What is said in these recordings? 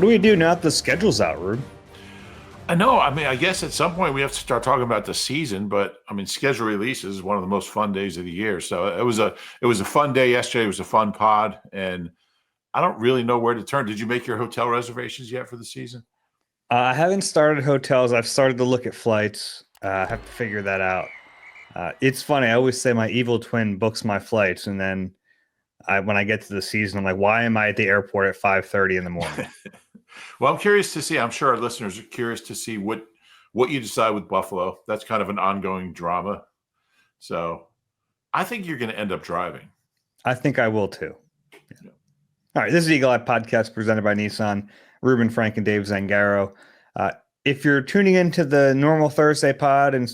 What do we do now that the schedule's out, Rube? I know. I mean, I guess at some point we have to start talking about the season, but I mean, schedule releases is one of the most fun days of the year. So it was a fun day yesterday. It was a fun pod, and I don't really know where to turn. Did you make your hotel reservations yet for the season? I haven't started hotels. I've started to look at flights. I have to figure that out. It's funny. I always say my evil twin books my flights, and then when I get to the season, I'm like, why am I at the airport at 5:30 in the morning? Well, I'm curious to see. I'm sure our listeners are curious to see what you decide with Buffalo. That's kind of an ongoing drama. So I think you're going to end up driving. I think I will too. Yeah. All right. This is Eagle Eye Podcast presented by Nissan, Reuben Frank and Dave Zangaro. If you're tuning into the normal Thursday pod and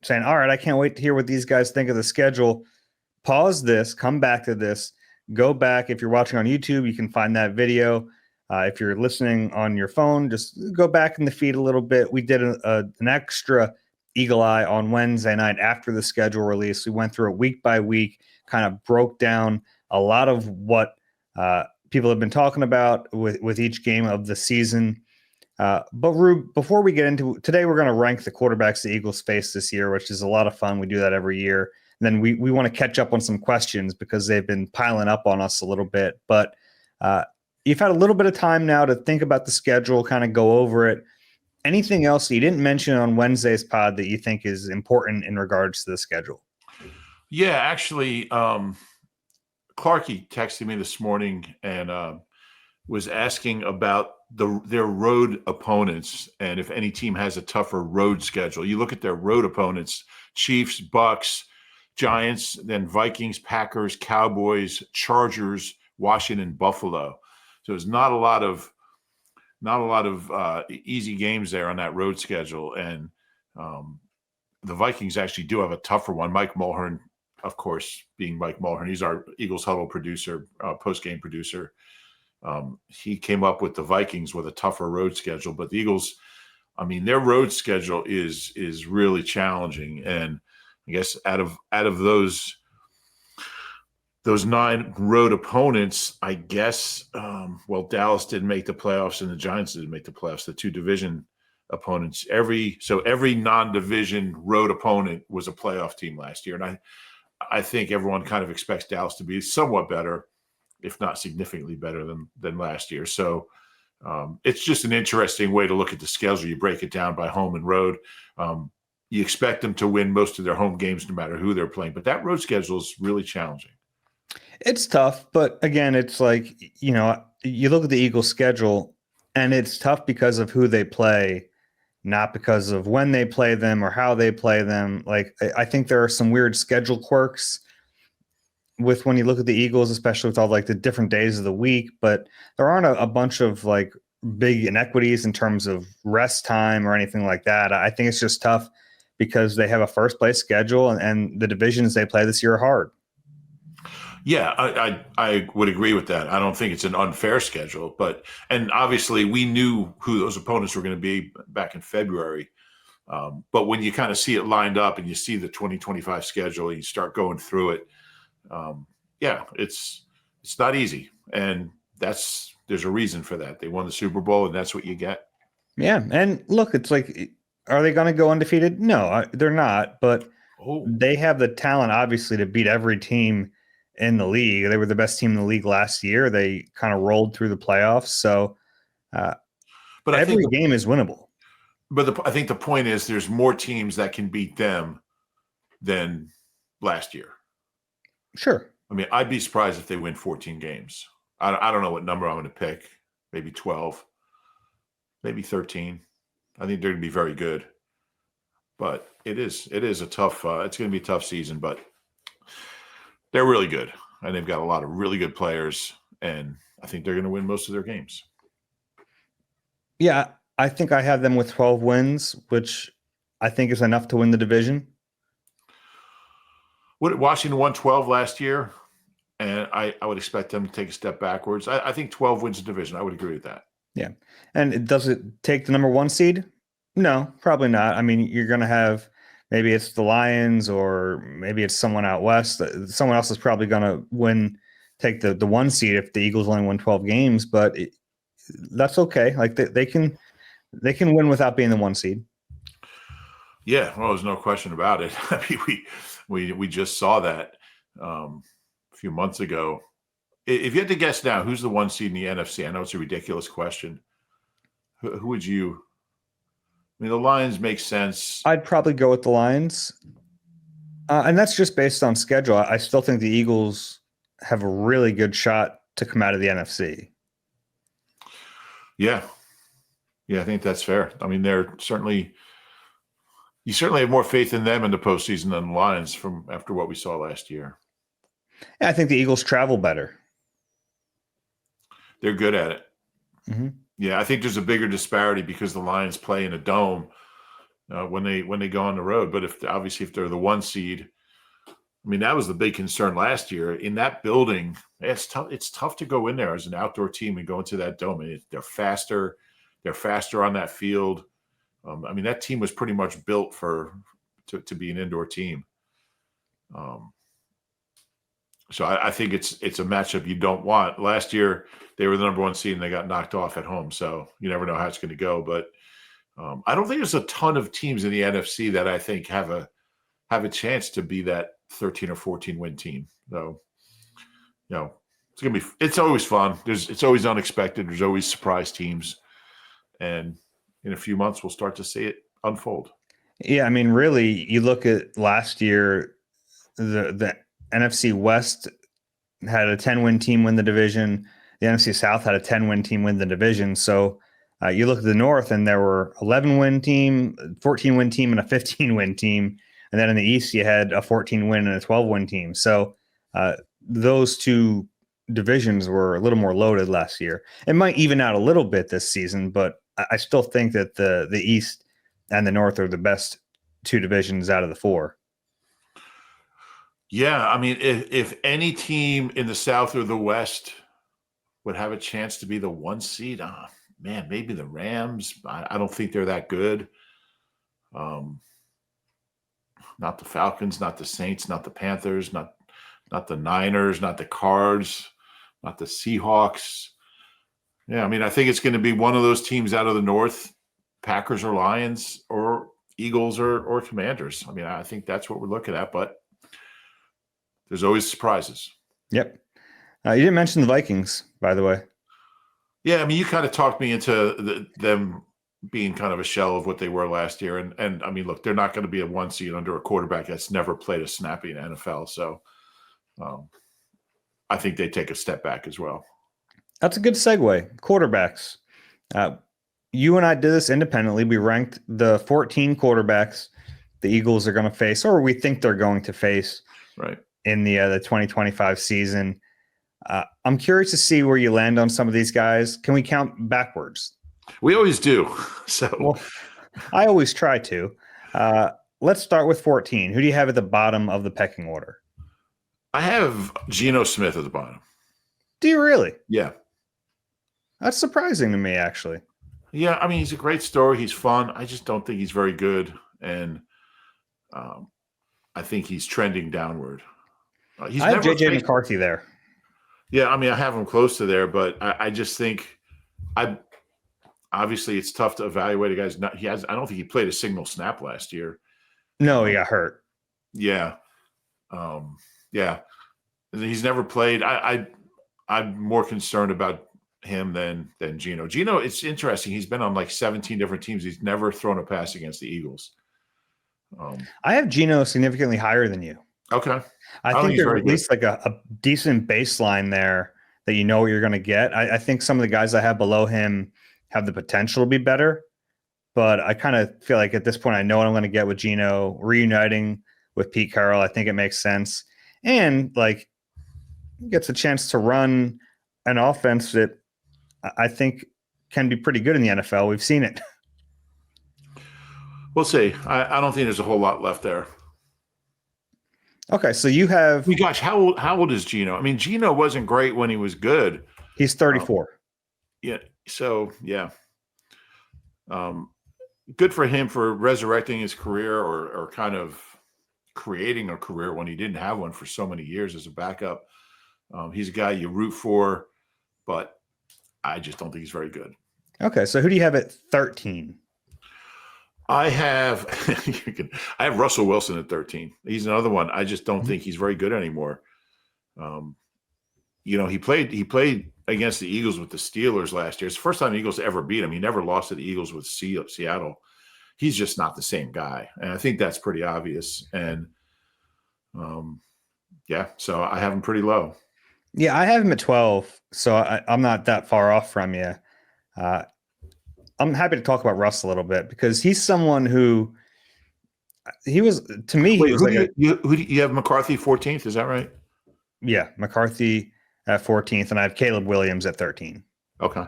saying, all right, I can't wait to hear what these guys think of the schedule, pause this, come back to this, go back. If you're watching on YouTube, you can find that video. If you're listening on your phone, just go back in the feed a little bit. We did an extra Eagle Eye on Wednesday night after the schedule release. We went through it week by week, kind of broke down a lot of what people have been talking about with each game of the season. But Rube, before we get into today, we're going to rank the quarterbacks the Eagles face this year, which is a lot of fun. We do that every year. And then we want to catch up on some questions because they've been piling up on us a little bit. But you've had a little bit of time now to think about the schedule, kind of go over it. Anything else that you didn't mention on Wednesday's pod that you think is important in regards to the schedule? Yeah, actually, Clarky texted me this morning and was asking about their road opponents and if any team has a tougher road schedule. You look at their road opponents: Chiefs, Bucks, Giants, then Vikings, Packers, Cowboys, Chargers, Washington, Buffalo. So it's not a lot of easy games there on that road schedule. And the Vikings actually do have a tougher one. Mike Mulhern, of course, being Mike Mulhern, he's our Eagles Huddle producer, post-game producer. He came up with the Vikings with a tougher road schedule, but the Eagles, I mean, their road schedule is really challenging. And I guess out of those 9 road opponents, I guess, Dallas didn't make the playoffs and the Giants didn't make the playoffs, the 2 division opponents. Every non-division road opponent was a playoff team last year. And I think everyone kind of expects Dallas to be somewhat better, if not significantly better than last year. So it's just an interesting way to look at the schedule. You break it down by home and road. You expect them to win most of their home games no matter who they're playing. But that road schedule is really challenging. It's tough, but again, it's like, you look at the Eagles schedule and it's tough because of who they play, not because of when they play them or how they play them. Like, I think there are some weird schedule quirks with when you look at the Eagles, especially with all like the different days of the week, but there aren't a bunch of like big inequities in terms of rest time or anything like that. I think it's just tough because they have a first place schedule and the divisions they play this year are hard. Yeah, I would agree with that. I don't think it's an unfair schedule, and obviously we knew who those opponents were going to be back in February. But when you kind of see it lined up and you see the 2025 schedule and you start going through it, it's not easy. And there's a reason for that. They won the Super Bowl and that's what you get. Yeah. And look, it's like, are they going to go undefeated? No, they're not, but they have the talent obviously to beat every team in the league. They were the best team in the league last year. They kind of rolled through the playoffs. So, but every game is winnable. But I think the point is there's more teams that can beat them than last year. Sure. I mean, I'd be surprised if they win 14 games. I don't know what number I'm going to pick. Maybe 12, maybe 13. I think they're going to be very good. But it is a tough. It's going to be a tough season, but they're really good, and they've got a lot of really good players, and I think they're going to win most of their games. Yeah, I think I have them with 12 wins, which I think is enough to win the division. Washington won 12 last year, and I would expect them to take a step backwards. I think 12 wins the division. I would agree with that. Yeah. And does it take the number 1 seed? No, probably not. I mean, you're going to have maybe it's the Lions or maybe it's someone out west. Someone else is probably going to take the 1 seed if the Eagles only win 12 games. But that's okay. Like they can win without being the 1 seed. Yeah, well, there's no question about it. I mean, we just saw that a few months ago. If you had to guess now, who's the 1 seed in the NFC? I know it's a ridiculous question. Who would you? I mean, the Lions make sense. I'd probably go with the Lions. And that's just based on schedule. I still think the Eagles have a really good shot to come out of the NFC. Yeah. Yeah, I think that's fair. I mean, you certainly have more faith in them in the postseason than the Lions from after what we saw last year. Yeah, I think the Eagles travel better. They're good at it. Mm-hmm. Yeah, I think there's a bigger disparity because the Lions play in a dome when they go on the road. But if they're the 1 seed, I mean, that was the big concern last year in that building. It's tough. It's tough to go in there as an outdoor team and go into that dome. And they're faster. They're faster on that field. I mean, that team was pretty much built to be an indoor team. So I think it's a matchup you don't want. Last year they were the number 1 seed and they got knocked off at home. So you never know how it's going to go. But I don't think there's a ton of teams in the NFC that I think have a chance to be that 13 or 14 win team. So, it's always fun. It's always unexpected. There's always surprise teams. And in a few months, we'll start to see it unfold. Yeah, I mean, really, you look at last year, the NFC West had a 10-win team win the division. The NFC South had a 10-win team win the division. So you look at the North, and there were 11-win team, 14-win team, and a 15-win team. And then in the East, you had a 14-win and a 12-win team. So those two divisions were a little more loaded last year. It might even out a little bit this season, but I still think that the East and the North are the best two divisions out of the 4. Yeah, I mean, if any team in the South or the West would have a chance to be the 1 seed, man, maybe the Rams. I don't think they're that good. Not the Falcons, not the Saints, not the Panthers, not the Niners, not the Cards, not the Seahawks. Yeah, I mean, I think it's going to be one of those teams out of the North, Packers or Lions or Eagles or Commanders. I mean, I think that's what we're looking at, but there's always surprises. Yep. You didn't mention the Vikings, by the way. Yeah, I mean, you kind of talked me into them being kind of a shell of what they were last year. And I mean, look, they're not going to be a 1 seed under a quarterback that's never played a snap in the NFL. So I think they take a step back as well. That's a good segue. Quarterbacks. You and I did this independently. We ranked the 14 quarterbacks the Eagles are going to face, or we think they're going to face, right, in the 2025 season. I'm curious to see where you land on some of these guys. Can we count backwards? We always do. So well, I always try to. Let's start with 14. Who do you have at the bottom of the pecking order? I have Geno Smith at the bottom. Do you really? Yeah. That's surprising to me, actually. Yeah, I mean, he's a great story. He's fun. I just don't think he's very good. And I think he's trending downward. I have J.J. McCarthy there. Yeah, I mean, I have him close to there, but I just think obviously it's tough to evaluate a guy's not. I don't think he played a single snap last year. No, he got hurt. Yeah, yeah. He's never played. I'm more concerned about him than Geno. Geno, it's interesting. He's been on like 17 different teams. He's never thrown a pass against the Eagles. I have Geno significantly higher than you. Okay. I think there's at least like a decent baseline there that you know what you're going to get. I think some of the guys I have below him have the potential to be better, but I kind of feel like at this point I know what I'm going to get with Geno. Reuniting with Pete Carroll, I think it makes sense. And like gets a chance to run an offense that I think can be pretty good in the NFL. We've seen it. We'll see. I don't think there's a whole lot left there. Okay, so you have. Oh, gosh, how old is Geno? I mean, Geno wasn't great when he was good. He's 34. Yeah. So yeah. Good for him for resurrecting his career or kind of creating a career when he didn't have one for so many years as a backup. He's a guy you root for, but I just don't think he's very good. Okay, so who do you have at 13? I have I have Russell Wilson at 13. He's another one. I just don't think he's very good anymore. He played against the Eagles with the Steelers last year. It's the first time the Eagles ever beat him. He never lost to the Eagles with Seattle. He's just not the same guy, and I think that's pretty obvious. And so I have him pretty low. Yeah, I have him at 12, so I'm not that far off from you. I'm happy to talk about Russ a little bit because he's someone who he was to me. Wait, he was who do you have McCarthy 14th? Is that right? Yeah, McCarthy at 14th, and I have Caleb Williams at 13. Okay.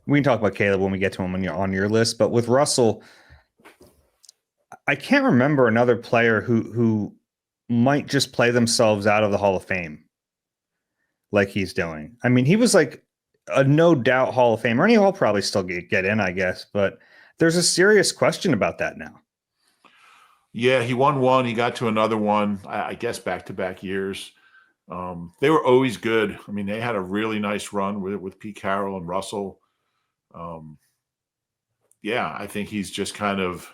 We can talk about Caleb when we get to him on your list, but with Russell, I can't remember another player who might just play themselves out of the Hall of Fame like he's doing. I mean, he was like a no doubt Hall of Famer, and he'll probably still get in, I guess, but there's a serious question about that now. Yeah, he won one. He got to another one, I guess, back-to-back years. They were always good. I mean, they had a really nice run with Pete Carroll and Russell. I think he's just kind of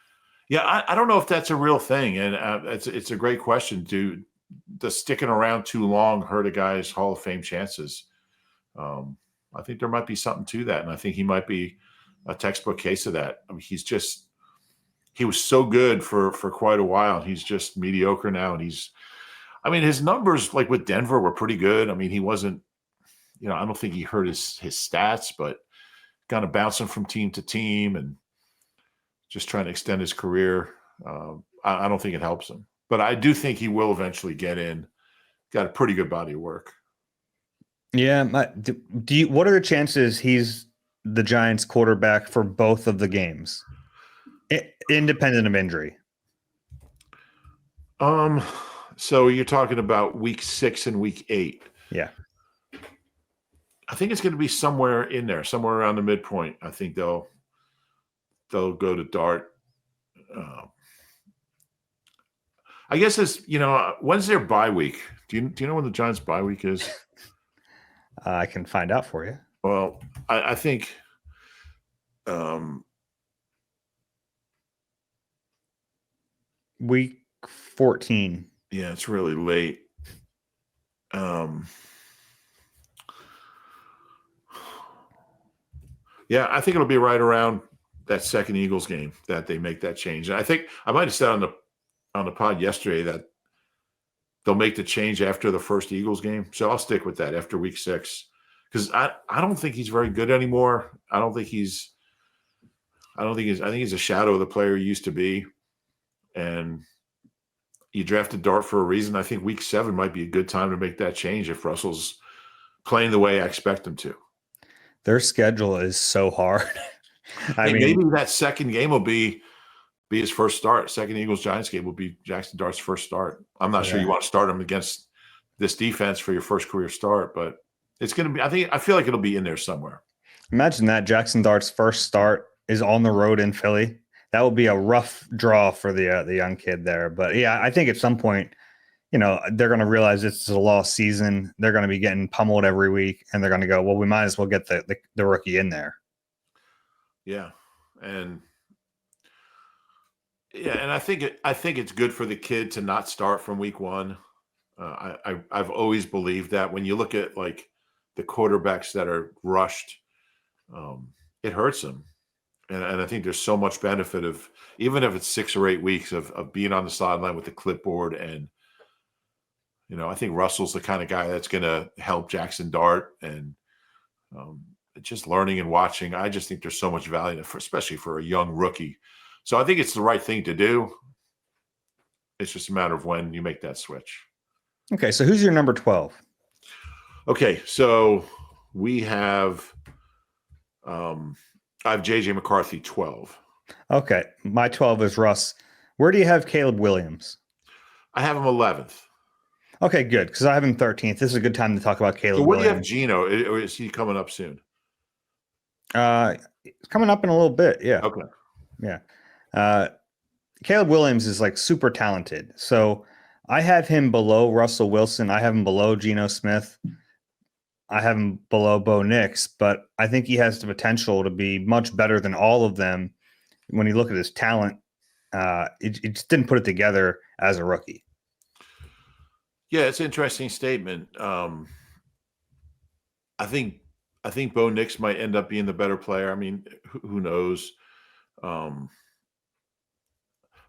– I don't know if that's a real thing, and it's a great question. Does sticking around too long hurt a guy's Hall of Fame chances? I think there might be something to that, and I think he might be a textbook case of that. I mean, he was so good for quite a while. He's just mediocre now, and his numbers, like with Denver, were pretty good. I mean, he wasn't, I don't think he hurt his stats, but kind of bouncing from team to team and just trying to extend his career. I don't think it helps him, but I do think he will eventually get in. Got a pretty good body of work. Yeah. What are the chances he's the Giants quarterback for both of the games, independent of injury? So you're talking about week 6 and week 8. Yeah. I think it's going to be somewhere in there, somewhere around the midpoint. I think they'll go to Dart. I guess when's their bye week? Do you know when the Giants' bye week is? I can find out for you. Well, I think week 14. Yeah, it's really late. I think it'll be right around that second Eagles game that they make that change. And I think I might have said on the pod yesterday that they'll make the change after the first Eagles game. So I'll stick with that after week 6 because I don't think he's very good anymore. I think he's a shadow of the player he used to be. And you drafted Dart for a reason. I think week 7 might be a good time to make that change if Russell's playing the way I expect him to. Their schedule is so hard. I mean, maybe that second game will be his first start. Second Eagles-Giants game will be Jackson Dart's first start. I'm not sure you want to start him against this defense for your first career start, but it's going to be. I feel like it'll be in there somewhere. Imagine that Jackson Dart's first start is on the road in Philly. That would be a rough draw for the young kid there. But yeah, I think at some point, they're going to realize this is a lost season. They're going to be getting pummeled every week, and they're going to go, well, we might as well get the rookie in there. Yeah, and I think it's good for the kid to not start from week 1. I've always believed that when you look at like the quarterbacks that are rushed, it hurts them. And I think there's so much benefit of, even if it's 6 or 8 weeks of being on the sideline with the clipboard. And, I think Russell's the kind of guy that's going to help Jackson Dart and just learning and watching. I just think there's so much value, especially for a young rookie. So I think it's the right thing to do. It's just a matter of when you make that switch. Okay. So who's your number 12? Okay. So we have, I have JJ McCarthy 12. Okay. My 12 is Russ. Where do you have Caleb Williams? I have him 11th. Okay, good. Because I have him 13th. This is a good time to talk about Caleb So where Williams. do you have Geno? Or is he coming up soon? It's coming up in a little bit. Yeah. Okay. Yeah. Caleb Williams is like super talented. So I have him below Russell Wilson. I have him below Geno Smith. I have him below Bo Nix, but I think he has the potential to be much better than all of them. When you look at his talent, it just didn't put it together as a rookie. Yeah, it's an interesting statement. I think Bo Nix might end up being the better player. I mean, who knows? I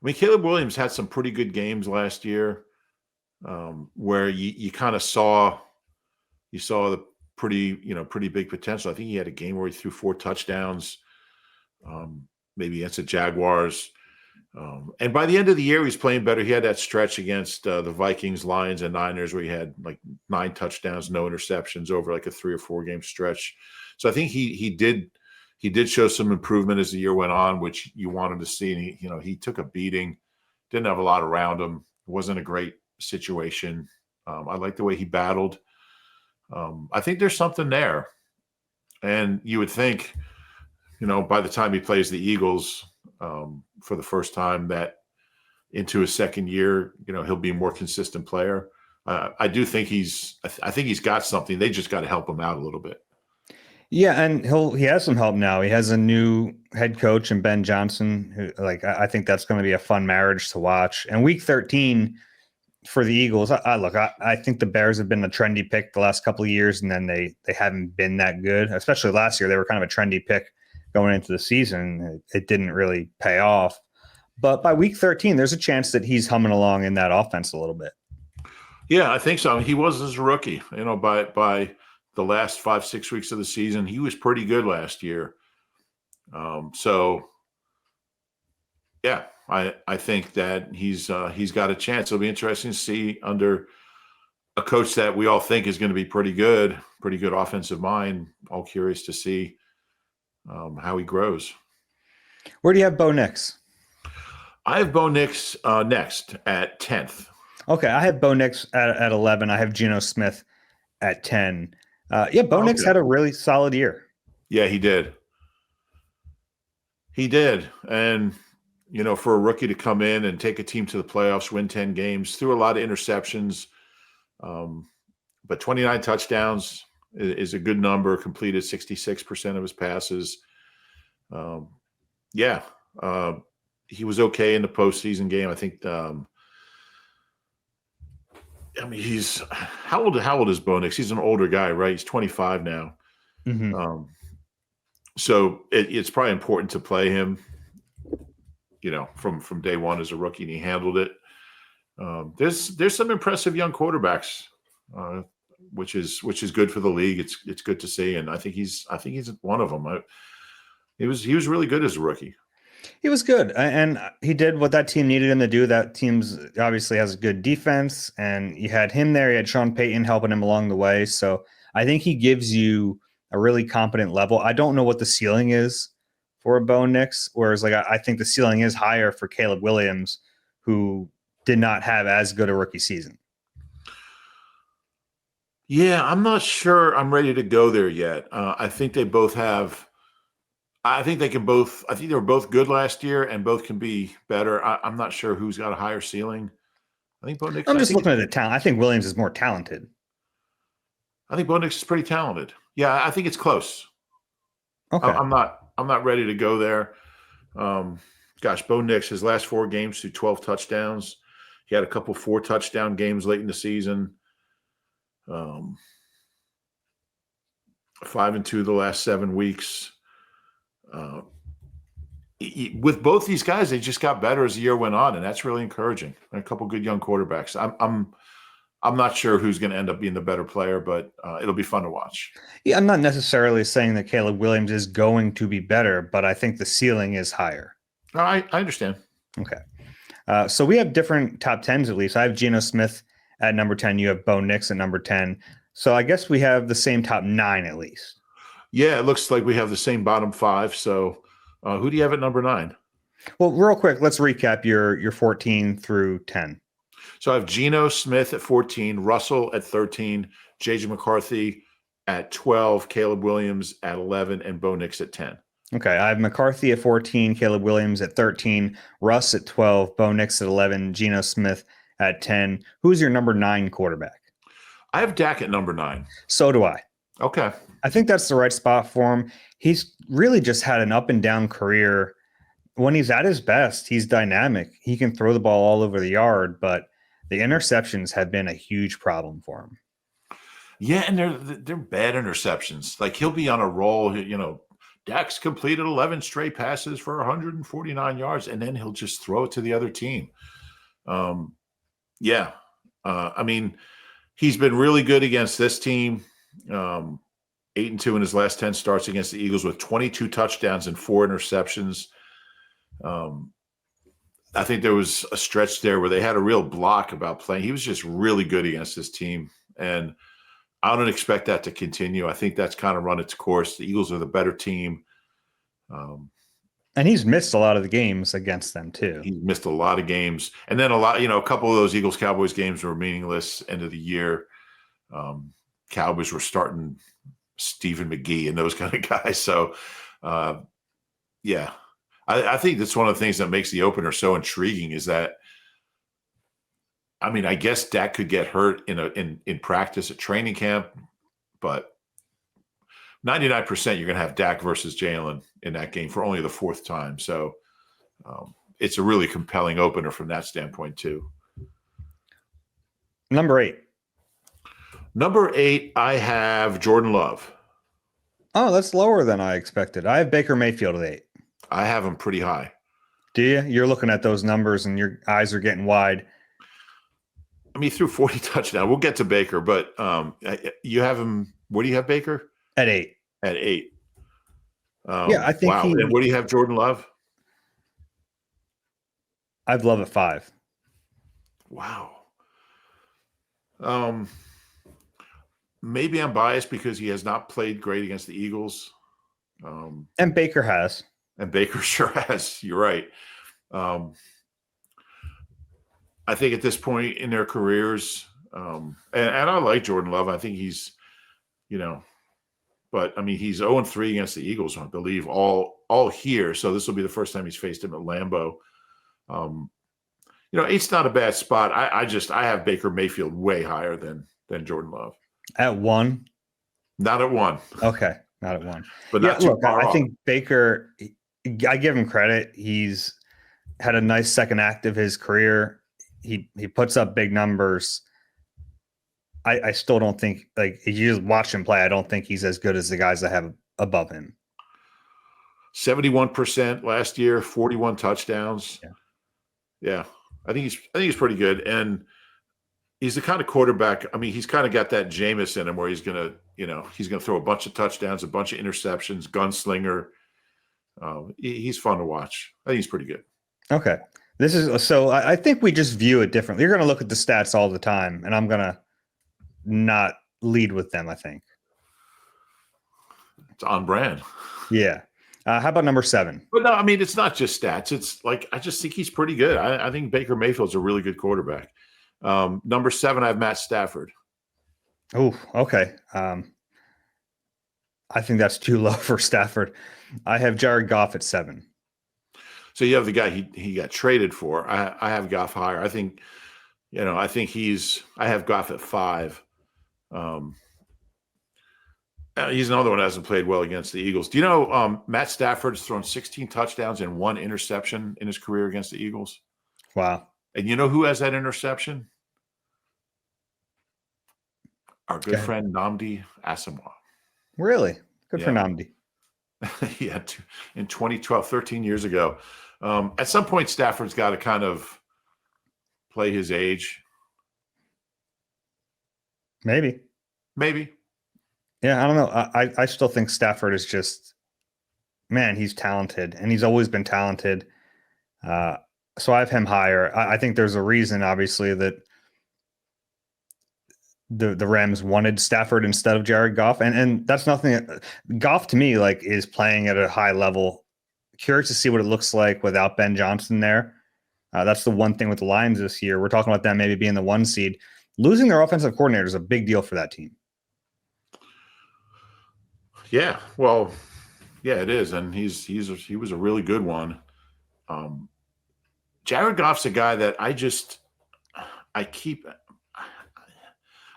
mean, Caleb Williams had some pretty good games last year, where you kind of saw the pretty big potential. I think he had a game where he threw 4 touchdowns, maybe against the Jaguars. And by the end of the year, he's playing better. He had that stretch against the Vikings, Lions, and Niners where he had like 9 touchdowns, no interceptions over like a 3 or 4 game stretch. So I think he did show some improvement as the year went on, which you wanted to see. And he took a beating, didn't have a lot around him. It wasn't a great situation. I like the way he battled. I think there's something there. And you would think, by the time he plays the Eagles for the first time, that into his second year, he'll be a more consistent player. I do think I think he's got something. They just got to help him out a little bit. Yeah, and he has some help now. He has a new head coach in Ben Johnson, who I think that's going to be a fun marriage to watch. And week 13 for the Eagles, I think the Bears have been a trendy pick the last couple of years, and then they haven't been that good. Especially last year, they were kind of a trendy pick going into the season. It didn't really pay off. But by week 13, there's a chance that he's humming along in that offense a little bit. Yeah, I think so. He was as a rookie. By the last 5-6 weeks of the season, he was pretty good last year. So, yeah, I think that he's got a chance. It'll be interesting to see under a coach that we all think is going to be pretty good offensive mind. All curious to see how he grows. Where do you have Bo Nix? I have Bo Nix next at 10th. Okay, I have Bo Nix at 11. I have Geno Smith at 10. Bo Nix had a really solid year. Yeah, he did. He did. And, for a rookie to come in and take a team to the playoffs, win 10 games, threw a lot of interceptions, but 29 touchdowns is a good number, completed 66% of his passes. He was okay in the postseason game. I think he's how old is Bo Nix? He's an older guy, right? He's 25 now. Mm-hmm. So it's probably important to play him, from day one as a rookie, and he handled it. There's some impressive young quarterbacks, which is good for the league. It's good to see, and I think he's one of them. He was really good as a rookie. He was good, and he did what that team needed him to do. That team's obviously has a good defense, and you had him there. You had Sean Payton helping him along the way. So I think he gives you a really competent level. I don't know what the ceiling is for a Bo Nix, whereas I think the ceiling is higher for Caleb Williams, who did not have as good a rookie season. Yeah, I'm not sure I'm ready to go there yet. I think they both have. I think they were both good last year, and both can be better. I'm not sure who's got a higher ceiling. I think Bo Nix. I'm just looking at the talent. I think Williams is more talented. I think Bo Nix is pretty talented. Yeah, I think it's close. Okay. I'm not ready to go there. Bo Nix, his last 4 games threw 12 touchdowns. He had a couple 4 touchdown games late in the season. 5-2 the last 7 weeks. With both these guys, they just got better as the year went on, and that's really encouraging. And a couple good young quarterbacks. I'm not sure who's going to end up being the better player, but it'll be fun to watch. Yeah, I'm not necessarily saying that Caleb Williams is going to be better, but I think the ceiling is higher. I understand. Okay. So we have different top 10s at least. I have Geno Smith at number 10. You have Bo Nix at number 10. So I guess we have the same top 9 at least. Yeah, it looks like we have the same bottom 5. So who do you have at number 9? Well, real quick, let's recap your 14 through 10. So I have Geno Smith at 14, Russell at 13, J.J. McCarthy at 12, Caleb Williams at 11, and Bo Nix at 10. Okay, I have McCarthy at 14, Caleb Williams at 13, Russ at 12, Bo Nix at 11, Geno Smith at 10. Who's your number 9 quarterback? I have Dak at number 9. So do I. Okay. I think that's the right spot for him. He's really just had an up and down career. When he's at his best, he's dynamic. He can throw the ball all over the yard, but the interceptions have been a huge problem for him. Yeah, and they're bad interceptions. Like he'll be on a roll, Dak's completed 11 straight passes for 149 yards, and then he'll just throw it to the other team. Yeah. I mean, he's been really good against this team. 8-2 in his last 10 starts against the Eagles with 22 touchdowns and 4 interceptions. I think there was a stretch there where they had a real block about playing. He was just really good against this team. And I don't expect that to continue. I think that's kind of run its course. The Eagles are the better team. And he's missed a lot of the games against them too. He missed a lot of games. And then a couple of those Eagles-Cowboys games were meaningless end of the year. Cowboys were starting Stephen McGee and those kind of guys. So, yeah. I think that's one of the things that makes the opener so intriguing is that, I mean, I guess Dak could get hurt in practice at training camp, but 99% you're going to have Dak versus Jalen in that game for only the fourth time. So it's a really compelling opener from that standpoint too. Number 8. Number 8, I have Jordan Love. Oh, that's lower than I expected. I have Baker Mayfield at 8. I have him pretty high. Do you? You're looking at those numbers and your eyes are getting wide. I mean, he threw 40 touchdowns. We'll get to Baker, but you have him. What do you have Baker? At 8. At 8. Yeah, I think. Wow. And what do you have Jordan Love? I'd love at 5. Wow. Maybe I'm biased because he has not played great against the Eagles. And Baker has. And Baker sure has. You're right. I think at this point in their careers, and I like Jordan Love. I think he's, but I mean, he's 0-3 against the Eagles, I believe, all here. So this will be the first time he's faced him at Lambeau. 8's not a bad spot. I have Baker Mayfield way higher than Jordan Love. At 1? Not at 1. Okay, not at 1. But not too far I off. think Baker, I give him credit. He's had a nice second act of his career. He puts up big numbers. I still don't think, like, if you just watch him play, I don't think he's as good as the guys I have above him. 71% last year, 41 touchdowns. Yeah. I think he's pretty good. And he's the kind of quarterback. I mean, he's kind of got that Jameis in him where he's gonna throw a bunch of touchdowns, a bunch of interceptions, gunslinger. He's fun to watch. I think he's pretty good. Okay. I think we just view it differently. You're going to look at the stats all the time, and I'm going to not lead with them, I think. It's on brand. Yeah. How about number 7? But no, I mean, it's not just stats. It's like, I just think he's pretty good. I think Baker Mayfield's a really good quarterback. Number 7, I have Matt Stafford. Oh, okay. I think that's too low for Stafford. I have Jared Goff at 7. So you have the guy he got traded for. I have Goff higher. I think, I have Goff at 5. He's another one that hasn't played well against the Eagles. Do you know Matt Stafford's thrown 16 touchdowns and 1 interception in his career against the Eagles? Wow. And you know who has that interception? Our good friend Nnamdi Asomugha. Really? Good for Nnamdi. Yeah, in 2012, 13 years ago. At some point, Stafford's got to kind of play his age. Maybe. Yeah, I don't know. I still think Stafford is just, man, he's talented, and he's always been talented. So I have him higher. I think there's a reason, obviously, that the Rams wanted Stafford instead of Jared Goff, and that's nothing. Goff to me, like, is playing at a high level. Curious to see what it looks like without Ben Johnson there. That's the one thing with the Lions this year. We're talking about them maybe being the 1 seed. Losing their offensive coordinator is a big deal for that team. Yeah, well, yeah, it is, and he was a really good one. Jared Goff's a guy that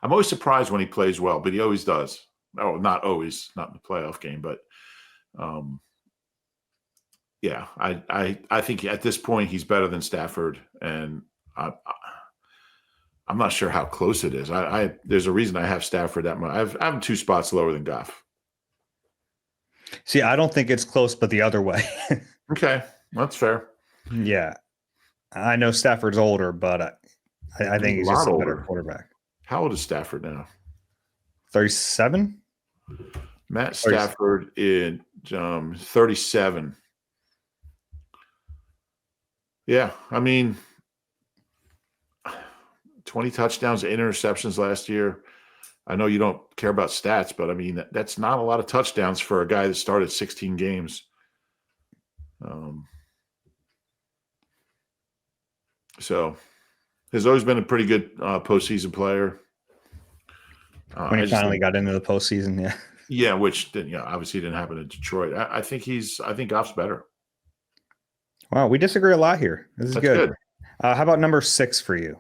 I'm always surprised when he plays well, but he always does. Oh, not always, not in the playoff game, but yeah, I think at this point he's better than Stafford, and I'm not sure how close it is. There's a reason I have Stafford that much. I'm 2 spots lower than Goff. See, I don't think it's close, but the other way. Okay, that's fair. Yeah. I know Stafford's older, but I think he's just a better quarterback. How old is Stafford now? 37? Matt Stafford in 37. Yeah, I mean, 20 touchdowns, 8 interceptions last year. I know you don't care about stats, but I mean, that's not a lot of touchdowns for a guy that started 16 games. So has always been a pretty good postseason player. When he finally got into the postseason, yeah. Yeah, which obviously didn't happen in Detroit. I think Goff's better. Wow, we disagree a lot here. This is good. How about number 6 for you?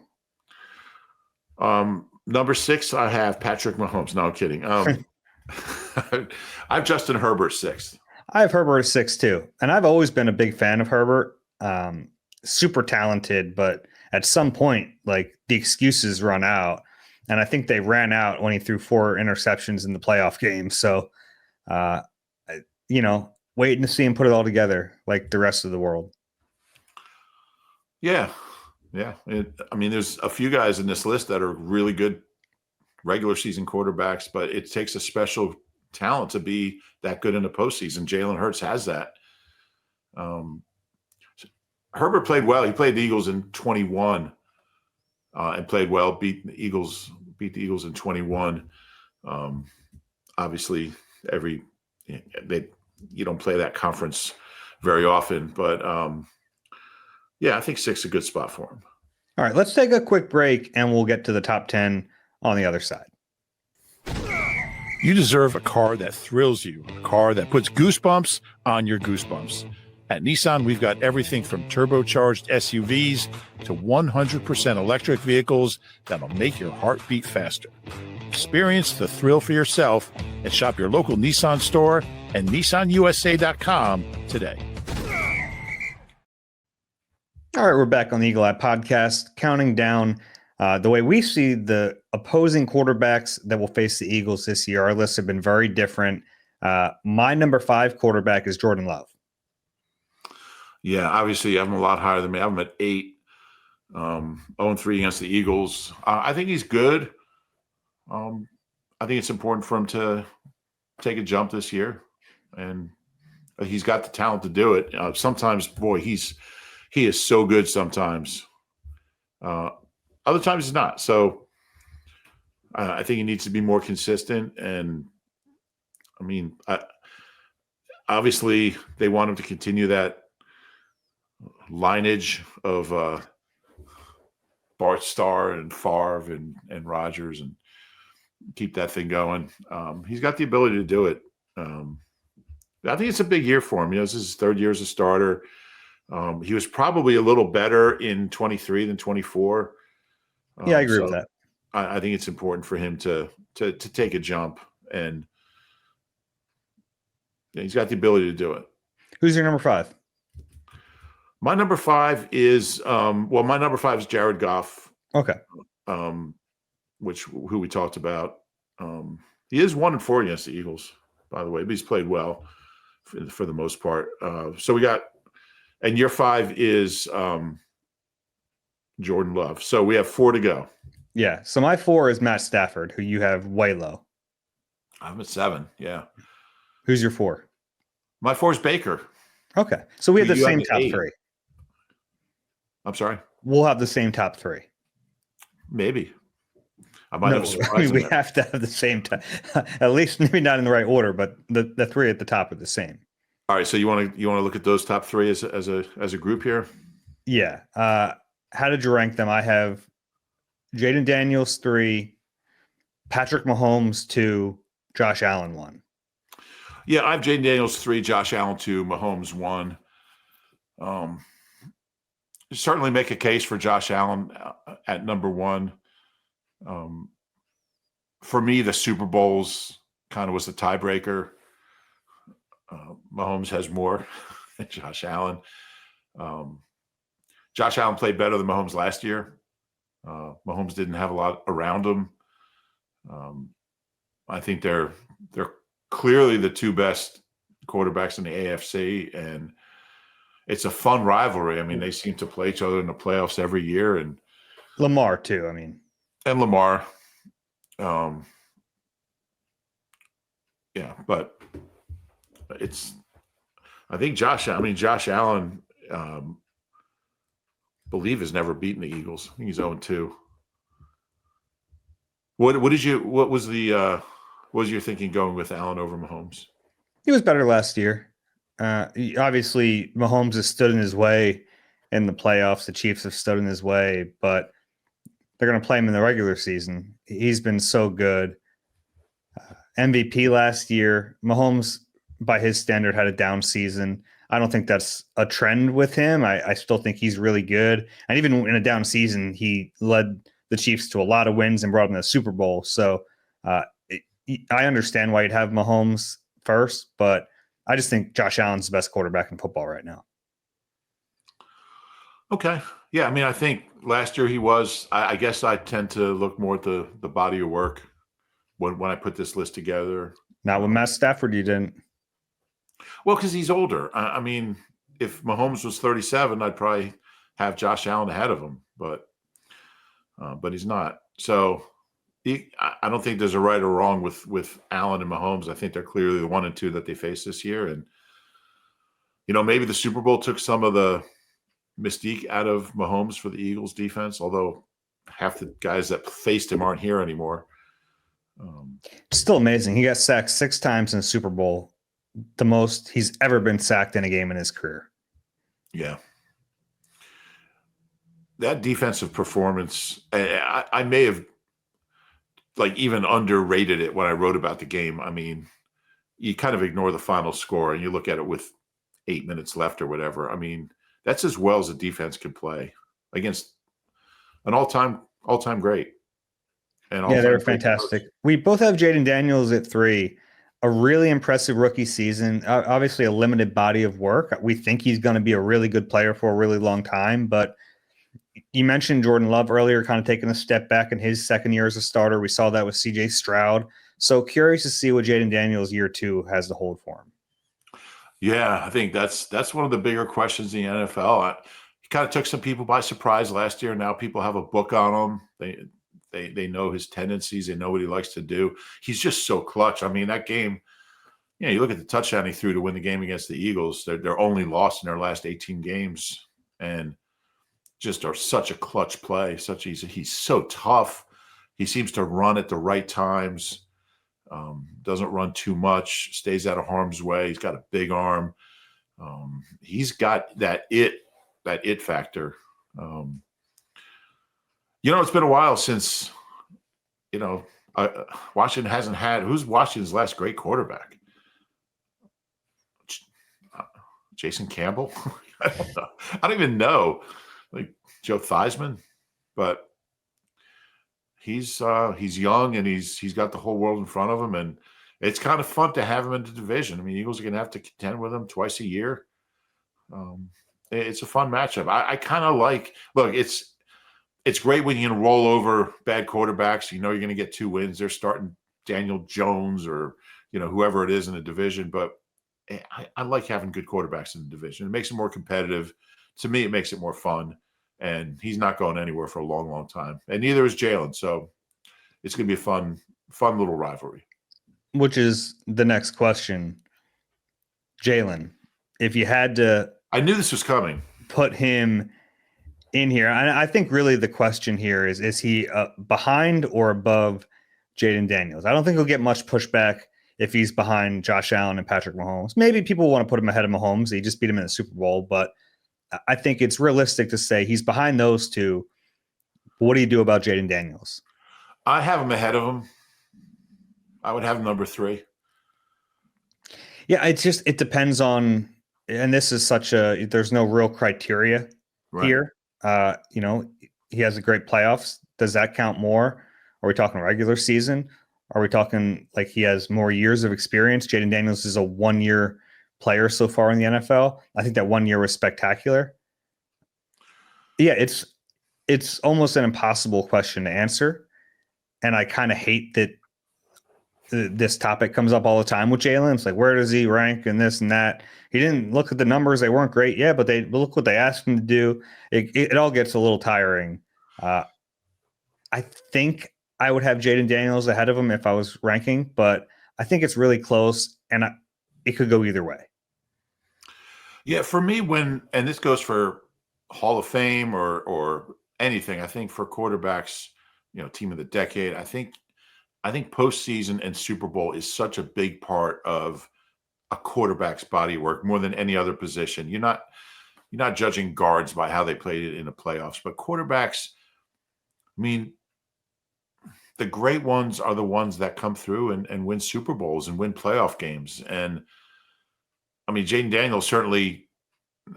Number 6, I have Patrick Mahomes. No, I'm kidding. I have Justin Herbert 6th. I have Herbert 6 too, and I've always been a big fan of Herbert. Super talented, but at some point, like, the excuses run out, and I think they ran out when he threw 4 interceptions in the playoff game. So, waiting to see him put it all together like the rest of the world. Yeah. I mean, there's a few guys in this list that are really good regular season quarterbacks, but it takes a special talent to be that good in the postseason. Jalen Hurts has that. Herbert played well. He played the Eagles in 21 and played well. Beat the Eagles in 21. Obviously, you don't play that conference very often, but yeah, I think 6 is a good spot for him. All right, let's take a quick break, and we'll get to the top 10 on the other side. You deserve a car that thrills you, a car that puts goosebumps on your goosebumps. At Nissan, we've got everything from turbocharged SUVs to 100% electric vehicles that'll make your heart beat faster. Experience the thrill for yourself and shop your local Nissan store and nissanusa.com today. All right, we're back on the Eagle Eye Podcast, counting down the way we see the opposing quarterbacks that will face the Eagles this year. Our lists have been very different. My number 5 quarterback is Jordan Love. Yeah, obviously, I'm a lot higher than me. I'm at 8, 0-3 against the Eagles. I think he's good. I think it's important for him to take a jump this year, and he's got the talent to do it. Sometimes, boy, he is so good sometimes. Other times he's not. So I think he needs to be more consistent. And, I mean, obviously they want him to continue that lineage of Bart Starr and Favre and Rodgers and keep that thing going. He's got the ability to do it. I think it's a big year for him. This is his 3rd year as a starter. He was probably a little better in 23 than 24. Yeah, I agree with that. I think it's important for him to take a jump, and he's got the ability to do it. Who's your number 5? My number 5 is my number 5 is Jared Goff. Okay. Who we talked about. He is 1-4 against the Eagles, by the way, but he's played well for the most part. So we got. And your 5 is Jordan Love. So we have 4 to go. Yeah. So my 4 is Matt Stafford, who you have way low. I'm at 7. Yeah. Who's your 4? My 4 is Baker. Okay. So we have the same top 8. 3. I'm sorry? We'll have the same top 3. Maybe. I might have a surprise. We have to have the same time. At least maybe not in the right order, but the 3 at the top are the same. All right, so you want to look at those top 3 as a group here? Yeah. How did you rank them? I have Jaden Daniels 3, Patrick Mahomes 2, Josh Allen 1. Yeah, I have Jaden Daniels 3, Josh Allen 2, Mahomes 1. Certainly make a case for Josh Allen at number 1. For me, the Super Bowls kind of was the tiebreaker. Mahomes has more than Josh Allen. Josh Allen played better than Mahomes last year. Mahomes didn't have a lot around him. I think they're clearly the two best quarterbacks in the AFC, and it's a fun rivalry. I mean, they seem to play each other in the playoffs every year, and Lamar too. I mean, and Lamar. Yeah, but I think Josh Allen, believe has never beaten the Eagles. I think he's 0-2. What was your thinking going with Allen over Mahomes? he was better last year. Obviously, Mahomes has stood in his way in the playoffs. The Chiefs have stood in his way, but they're going to play him in the regular season. He's been so good. MVP last year. Mahomes, by his standard, had a down season. I don't think that's a trend with him. I still think he's really good. And even in a down season, he led the Chiefs to a lot of wins and brought them to the Super Bowl. So I understand why you'd have Mahomes first, but I just think Josh Allen's the best quarterback in football right now. Okay. Yeah, I mean, I think last year he was. I guess I tend to look more at the body of work when I put this list together. Not with Matt Stafford, you didn't. Well, because he's older. I mean, if Mahomes was 37, I'd probably have Josh Allen ahead of him, but he's not. So I don't think there's a right or wrong with Allen and Mahomes. I think they're clearly the 1 and 2 that they face this year. And, maybe the Super Bowl took some of the mystique out of Mahomes for the Eagles defense, although half the guys that faced him aren't here anymore. Still amazing. He got sacked 6 times in the Super Bowl, the most he's ever been sacked in a game in his career. Yeah. That defensive performance, I may have even underrated it when I wrote about the game. I mean, you kind of ignore the final score and you look at it with 8 minutes left or whatever. I mean, that's as well as a defense can play against an all-time great. And yeah, they were fantastic. We both have Jaden Daniels at 3. A really impressive rookie season. Obviously, a limited body of work. We think he's going to be a really good player for a really long time. But you mentioned Jordan Love earlier, kind of taking a step back in his second year as a starter. We saw that with CJ Stroud. So curious to see what Jaden Daniels year 2 has to hold for him. Yeah, I think that's one of the bigger questions in the NFL. He kind of took some people by surprise last year. Now people have a book on him. They know his tendencies. They know what he likes to do. He's just so clutch. I mean, that game, you look at the touchdown he threw to win the game against the Eagles. They're only lost in their last 18 games and just are such a clutch play. He's so tough. He seems to run at the right times. Doesn't run too much, stays out of harm's way. He's got a big arm. He's got that it factor. It's been a while since, Washington hasn't had – who's Washington's last great quarterback? Jason Campbell? I don't know. I don't even know. Like Joe Theismann. But he's young and he's got the whole world in front of him. And it's kind of fun to have him in the division. I mean, Eagles are going to have to contend with him twice a year. It's a fun matchup. I kind of like – look, it's great when you can roll over bad quarterbacks. You're going to get 2 wins. They're starting Daniel Jones or, whoever it is in the division. But I like having good quarterbacks in the division. It makes it more competitive. To me, it makes it more fun. And he's not going anywhere for a long, long time. And neither is Jalen. So it's going to be a fun little rivalry. Which is the next question. Jalen, if you had to... I knew this was coming. Put him in here. I think really the question here is he behind or above Jaden Daniels? I don't think he'll get much pushback if he's behind Josh Allen and Patrick Mahomes. Maybe people want to put him ahead of Mahomes. He just beat him in the Super Bowl, but I think it's realistic to say he's behind those two. What do you do about Jaden Daniels? I have him ahead of him. I would have him number 3. Yeah, it depends on, and this is there's no real criteria here. He has a great playoffs. Does that count more? Are we talking regular season? Are we talking like he has more years of experience? Jaden Daniels is a 1-year player so far in the NFL. I think that 1 year was spectacular. Yeah, it's almost an impossible question to answer. And I kind of hate that this topic comes up all the time with Jalen. It's like, where does he rank and this and that? He didn't look at the numbers. They weren't great. Yeah, but they look what they asked him to do. It all gets a little tiring. I think I would have Jaden Daniels ahead of him if I was ranking, but I think it's really close, and it could go either way. Yeah, for me, and this goes for Hall of Fame or anything, I think for quarterbacks, team of the decade, I think postseason and Super Bowl is such a big part of a quarterback's body work more than any other position. You're not judging guards by how they played it in the playoffs, but quarterbacks, I mean, the great ones are the ones that come through and win Super Bowls and win playoff games. And I mean, Jaden Daniels certainly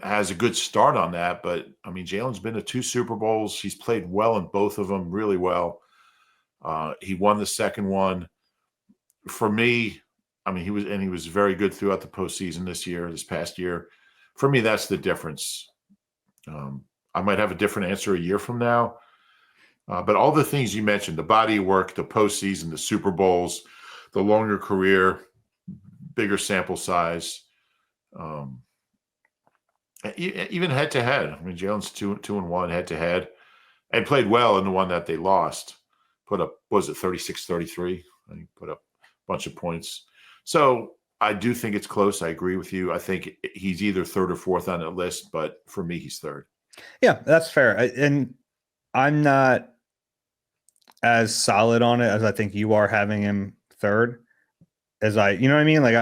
has a good start on that, but I mean, Jalen's been to 2 Super Bowls. He's played well in both of them, really well. He won the second one. For me, I mean, he was very good throughout the postseason this past year. For me, that's the difference. I might have a different answer a year from now. But all the things you mentioned, the body work, the postseason, the Super Bowls, the longer career, bigger sample size, even head to head. I mean, Jalen's 2-1 head to head and played well in the one that they lost. Put up, was it 36-33? I think put up a bunch of points. So I do think it's close. I agree with you. I think he's either third or fourth on the list, but for me, he's third. Yeah, that's fair. And I'm not as solid on it as I think you are having him third. You know what I mean? Like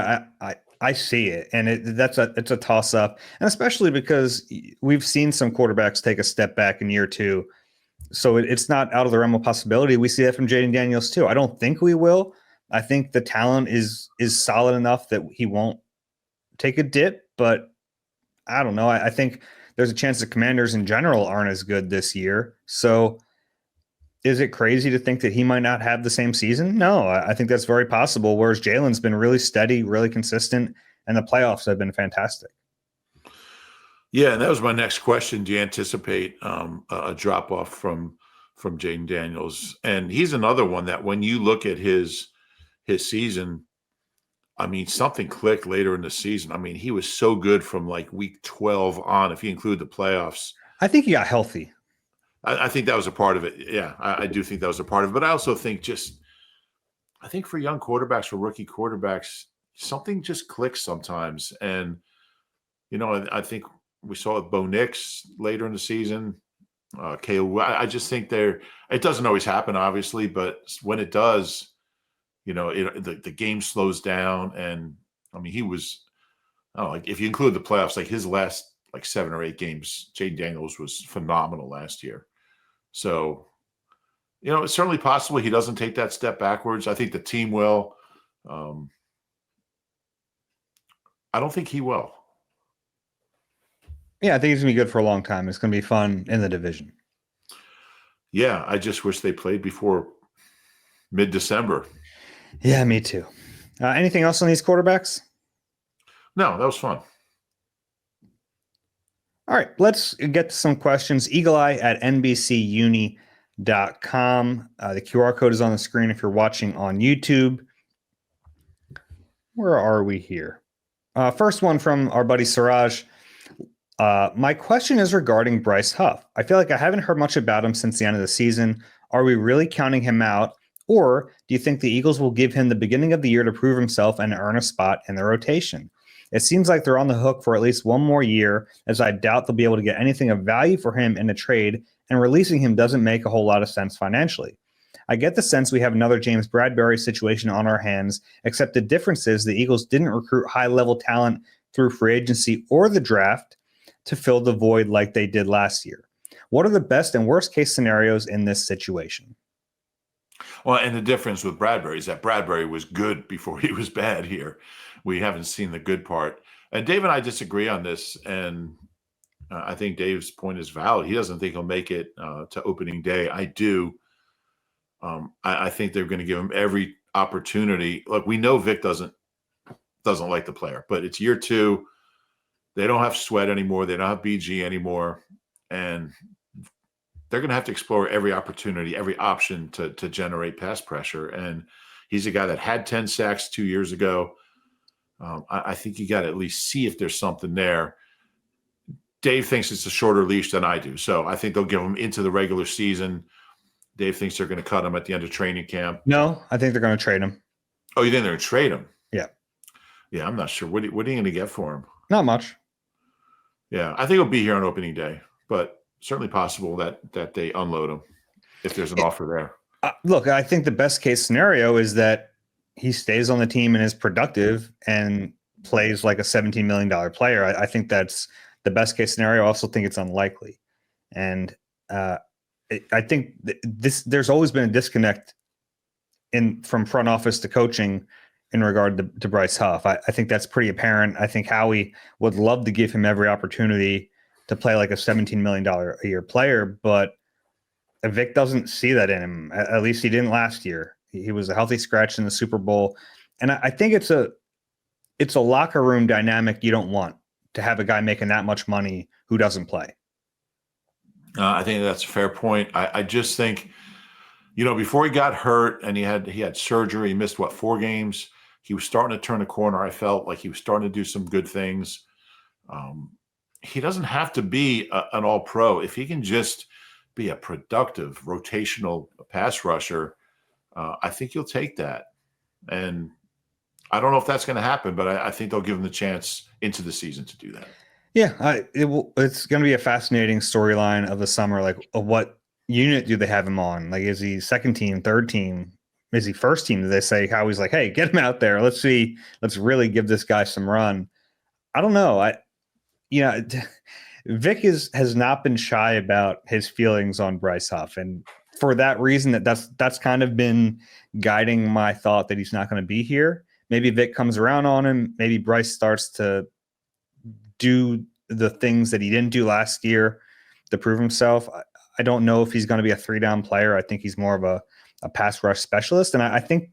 I see it, and it's a toss up, and especially because we've seen some quarterbacks take a step back in year 2. So it's not out of the realm of possibility. We see that from Jaden Daniels too. I don't think we will. I think the talent is solid enough that he won't take a dip, but I don't know. I think there's a chance the Commanders in general aren't as good this year. So is it crazy to think that he might not have the same season? No, I think that's very possible. Whereas Jalen's been really steady, really consistent, and the playoffs have been fantastic. Yeah, and that was my next question. Do you anticipate a drop off from Jaden Daniels? And he's another one that when you look at his season, I mean, something clicked later in the season. I mean, he was so good from like week 12 on, if you include the playoffs. I think he got healthy. I think that was a part of it. Yeah, I do think that was a part of it. But I also think I think for young quarterbacks, for rookie quarterbacks, something just clicks sometimes. And, I think we saw it Bo Nix later in the season. I just think it doesn't always happen, obviously, but when it does, the game slows down. And I mean, he was, like if you include the playoffs, like his last like 7 or 8 games, Jaden Daniels was phenomenal last year. So, it's certainly possible he doesn't take that step backwards. I think the team will. I don't think he will. Yeah, I think he's going to be good for a long time. It's going to be fun in the division. Yeah, I just wish they played before mid-December. Yeah, me too. Anything else on these quarterbacks? No, that was fun. All right, let's get to some questions. Eagle-eye at NBCUni.com. The QR code is on the screen if you're watching on YouTube. Where are we here? First one from our buddy Siraj. My question is regarding Bryce Huff. I feel like I haven't heard much about him since the end of the season. Are we really counting him out? Or do you think the Eagles will give him the beginning of the year to prove himself and earn a spot in the rotation? It seems like they're on the hook for at least one more year, as I doubt they'll be able to get anything of value for him in a trade, and releasing him doesn't make a whole lot of sense financially. I get the sense we have another James Bradberry situation on our hands, except the difference is the Eagles didn't recruit high-level talent through free agency or the draft to fill the void like they did last year. What are the best and worst case scenarios in this situation? Well, and the difference with Bradberry is that Bradberry was good before he was bad here. We haven't seen the good part. And Dave and I disagree on this, and I think Dave's point is valid. He doesn't think he'll make it to opening day. I do. I think they're going to give him every opportunity. Look, we know Vic doesn't like the player, but it's year 2. They don't have Sweat anymore. They don't have BG anymore. And they're going to have to explore every opportunity, every option to generate pass pressure. And he's a guy that had 10 sacks 2 years ago. I think you got to at least see if there's something there. Dave thinks it's a shorter leash than I do. So I think they'll give him into the regular season. Dave thinks they're going to cut him at the end of training camp. No, I think they're going to trade him. Oh, you think they're going to trade him? Yeah. Yeah, I'm not sure. What are you going to get for him? Not much. Yeah, I think he'll be here on opening day, but certainly possible that they unload him if there's an offer there. Look, I think the best case scenario is that he stays on the team and is productive and plays like a $17 million player. I think that's the best case scenario. I also think it's unlikely. And I think there's always been a disconnect from front office to coaching in regard to Bryce Huff. I think that's pretty apparent. I think Howie would love to give him every opportunity to play like a $17 million a year player, but Vic doesn't see that in him. At least he didn't last year. He was a healthy scratch in the Super Bowl. And I think it's a locker room dynamic you don't want, to have a guy making that much money who doesn't play. I think that's a fair point. I just think, before he got hurt and he had surgery, he missed 4 games. He was starting to turn a corner. I felt like he was starting to do some good things. He doesn't have to be an all-pro. If he can just be a productive rotational pass rusher, I think you'll take that. And I don't know if that's going to happen, but I think they'll give him the chance into the season to do that. Yeah, it's going to be a fascinating storyline of the summer. Like, what unit do they have him on? Like, is he second team, third team? Is he first team? Do they say Howie's like, hey, get him out there. Let's see. Let's really give this guy some run. I don't know. Vic has not been shy about his feelings on Bryce Huff, and for that reason, that's kind of been guiding my thought that he's not going to be here. Maybe Vic comes around on him. Maybe Bryce starts to do the things that he didn't do last year to prove himself. I don't know if he's going to be a 3-down player. I think he's more of a pass rush specialist. And I think,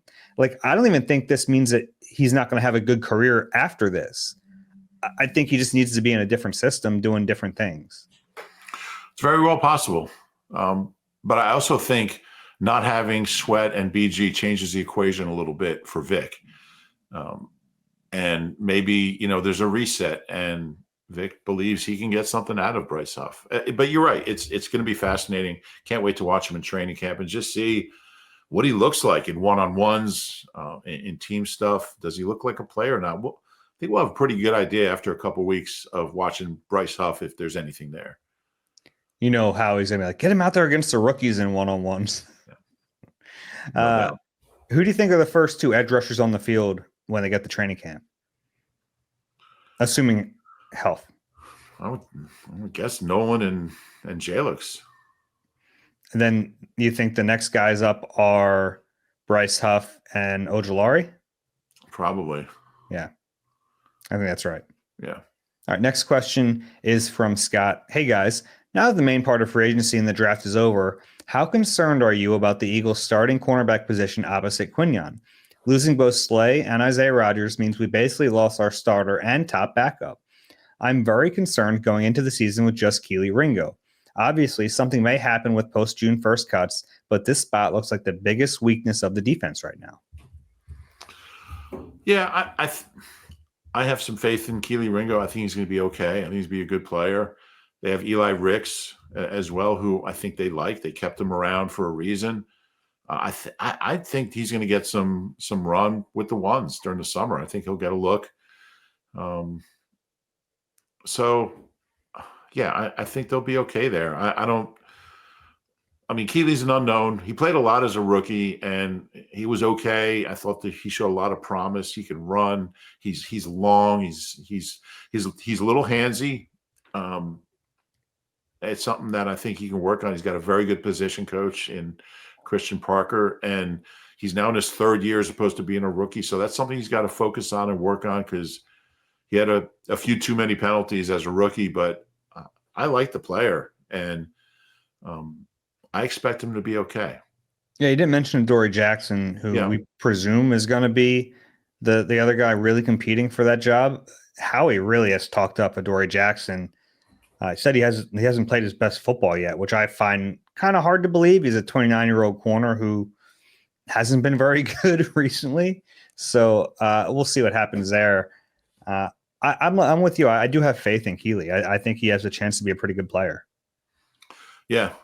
I don't even think this means that he's not going to have a good career after this. I think he just needs to be in a different system doing different things. It's very well possible. But I also think not having Sweat and BG changes the equation a little bit for Vic. And maybe, there's a reset and Vic believes he can get something out of Bryce Huff. But you're right. It's going to be fascinating. Can't wait to watch him in training camp and just see what he looks like in one-on-ones, in team stuff. Does he look like a player or not? I think we'll have a pretty good idea after a couple of weeks of watching Bryce Huff if there's anything there. How he's going to be like, get him out there against the rookies in one-on-ones. Yeah. Who do you think are the first 2 edge rushers on the field when they get the training camp? Assuming health. I would guess Nolan and Jalix. And then you think the next guys up are Bryce Huff and Ojulari? Probably. Yeah. I think that's right. Yeah. All right. Next question is from Scott. Hey, guys. Now that the main part of free agency and the draft is over, how concerned are you about the Eagles starting cornerback position opposite Quinyon? Losing both Slay and Isaiah Rodgers means we basically lost our starter and top backup. I'm very concerned going into the season with just Keely Ringo. Obviously, something may happen with post-June 1st cuts, but this spot looks like the biggest weakness of the defense right now. Yeah, I have some faith in Keely Ringo. I think he's going to be okay. I think he's going to be a good player. They have Eli Ricks as well, who I think they like. They kept him around for a reason. I think he's going to get some run with the ones during the summer. I think he'll get a look. I think they'll be okay there. Keely's an unknown. He played a lot as a rookie, and he was okay. I thought that he showed a lot of promise. He can run. He's long. He's a little handsy. It's something that I think he can work on. He's got a very good position coach in Christian Parker, and he's now in his 3rd year as opposed to being a rookie. So that's something he's got to focus on and work on, because he had a few too many penalties as a rookie. But I like the player, and I expect him to be okay. Yeah, you didn't mention Dory Jackson, who we presume is going to be the other guy really competing for that job. Howie really has talked up Dory Jackson. He said he hasn't played his best football yet, which I find kind of hard to believe. He's a 29-year-old corner who hasn't been very good recently. So we'll see what happens there. I'm with you. I do have faith in Keeley. I think he has a chance to be a pretty good player. Yeah.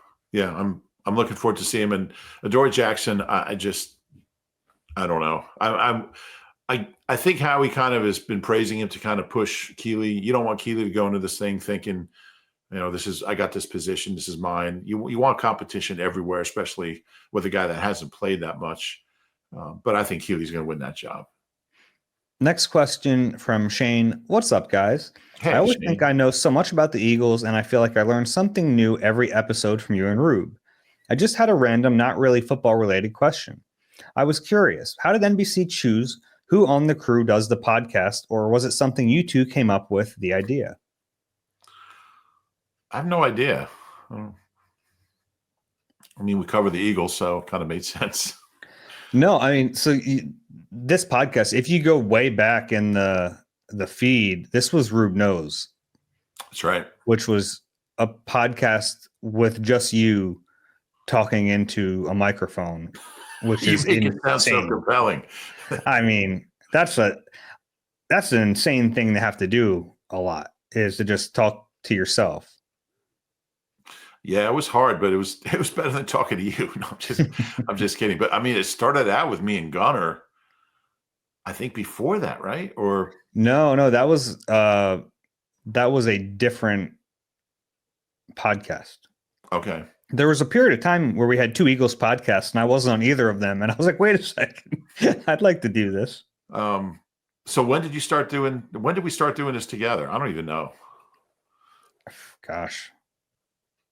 I'm looking forward to seeing him. And Adoree Jackson, I don't know. I think Howie kind of has been praising him to kind of push Keeley. You don't want Keeley to go into this thing thinking, I got this position. This is mine. You want competition everywhere, especially with a guy that hasn't played that much. But I think Keeley's going to win that job. Next question from Shane. What's up, guys? Hey, I always Shane. think I know so much about the Eagles, and I feel like I learn something new every episode from you and Rube. I just had a random, not really football-related question. I was curious, how did NBC choose who on the crew does the podcast, or was it something you two came up with the idea? I have no idea. We cover the Eagles, so it kind of made sense. No, this podcast, if you go way back in the feed, this was Rube Knows. That's right. Which was a podcast with just you talking into a microphone, which is insane. Sounds so compelling. That's an insane thing to have to do a lot, is to just talk to yourself. Yeah, it was hard, but it was better than talking to you. No, I'm just kidding. But it started out with me and Gunnar, I think before that, right? Or no, that was a different podcast. Okay. There was a period of time where we had two Eagles podcasts and I wasn't on either of them. And I was like, wait a second, I'd like to do this. So when did we start doing this together? I don't even know. Gosh.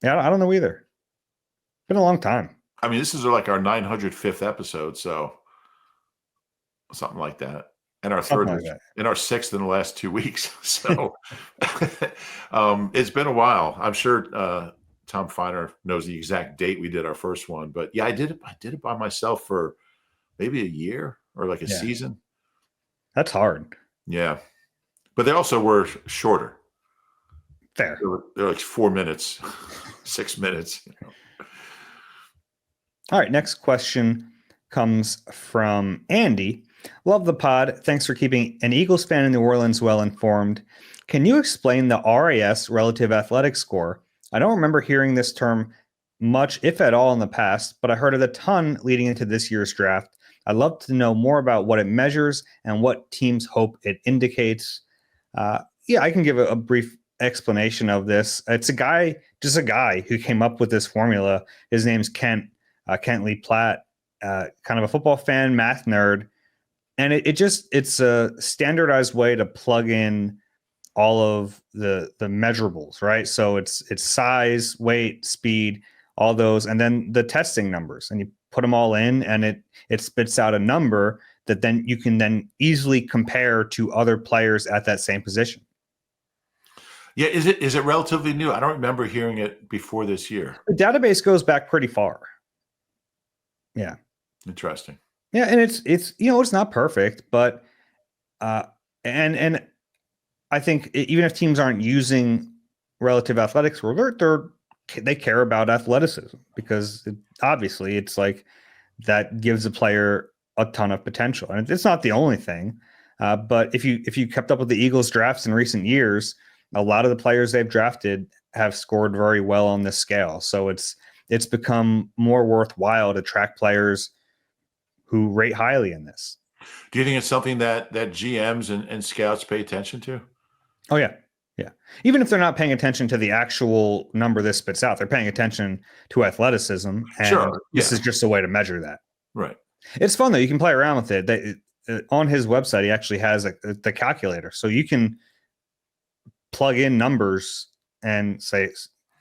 Yeah, I don't know either. It's been a long time. This is like our 905th episode. So something like that. And our third, and our sixth in the last 2 weeks. So it's been a while. I'm sure Tom Feiner knows the exact date we did our first one, but yeah, I did it by myself for maybe a year or like a season. That's hard. Yeah. But they also were shorter. Fair. They're like 4 minutes, 6 minutes. All right. Next question comes from Andy. Love the pod. Thanks for keeping an Eagles fan in New Orleans well informed. Can you explain the RAS, relative athletic score? I don't remember hearing this term much, if at all, in the past, but I heard it a ton leading into this year's draft. I'd love to know more about what it measures and what teams hope it indicates. I can give a brief explanation of this. It's a guy who came up with this formula. His name's Kent Lee Platt, kind of a football fan, math nerd. And it's a standardized way to plug in all of the measurables, right? So it's size, weight, speed, all those, and then the testing numbers, and you put them all in, and it spits out a number that then you can then easily compare to other players at that same position. Yeah, is it relatively new? I don't remember hearing it before this year. The database goes back pretty far. Yeah. Interesting. Yeah, and it's not perfect, but and I think even if teams aren't using relative athletics, they care about athleticism, because obviously it's like that gives a player a ton of potential, and it's not the only thing. But if you kept up with the Eagles drafts in recent years, a lot of the players they've drafted have scored very well on this scale. So it's become more worthwhile to track players who rate highly in this. Do you think it's something that GMs and scouts pay attention to? Oh, yeah. Yeah. Even if they're not paying attention to the actual number this spits out, they're paying attention to athleticism. And sure. This is just a way to measure that. Right. It's fun, though. You can play around with it. On his website, he actually has the calculator. So you can plug in numbers and say,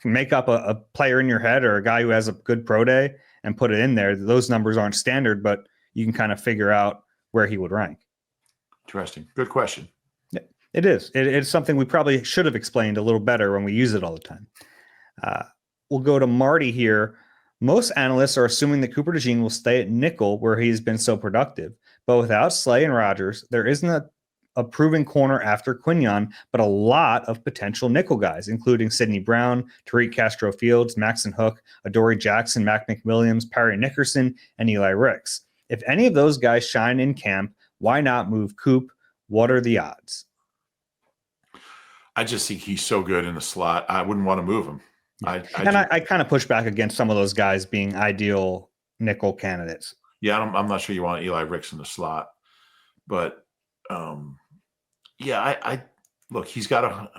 make up a player in your head or a guy who has a good pro day and put it in there. Those numbers aren't standard, but you can kind of figure out where he would rank. Interesting. Good question. It is. It's something we probably should have explained a little better when we use it all the time. We'll go to Marty here. Most analysts are assuming that Cooper DeJean will stay at nickel where he's been so productive. But without Slay and Rogers, there isn't a proven corner after Quinion, but a lot of potential nickel guys, including Sidney Brown, Tariq Castro-Fields, Maxon Hook, Adoree Jackson, Mac McWilliams, Perry Nickerson, and Eli Ricks. If any of those guys shine in camp, why not move Coop? What are the odds? I just think he's so good in the slot. I wouldn't want to move him. I kind of push back against some of those guys being ideal nickel candidates. Yeah, I'm not sure you want Eli Ricks in the slot, but I look. He's got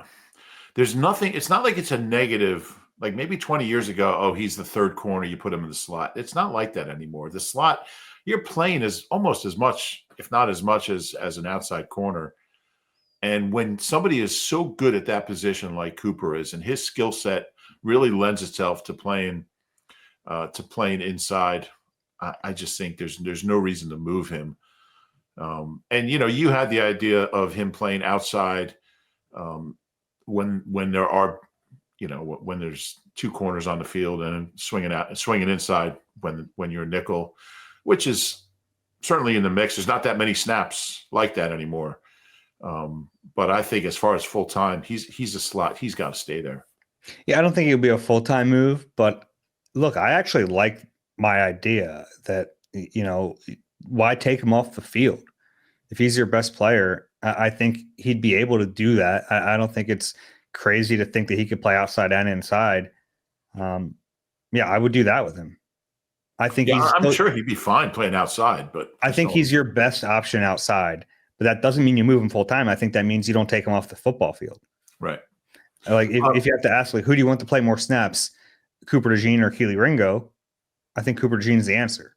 there's nothing. It's not like it's a negative. Like maybe 20 years ago, oh, he's the third corner. You put him in the slot. It's not like that anymore. The slot, you're playing as almost as much, if not as much as an outside corner. And when somebody is so good at that position like Cooper is, and his skill set really lends itself to playing inside, I just think there's no reason to move him. And you had the idea of him playing outside when there are, when there's two corners on the field and swinging inside when you're a nickel, which is certainly in the mix. There's not that many snaps like that anymore. But I think as far as full time, he's a slot. He's got to stay there. Yeah, I don't think it would be a full-time move, but look, I actually like my idea that, why take him off the field? If he's your best player, I think he'd be able to do that. I don't think it's crazy to think that he could play outside and inside. I would do that with him. I think I'm sure he'd be fine playing outside, but I think he's your best option outside, but that doesn't mean you move him full-time. I think that means you don't take him off the football field. Right. Like if you have to ask, like, who do you want to play more snaps, Cooper DeJean or Keely Ringo? I think Cooper DeJean is the answer.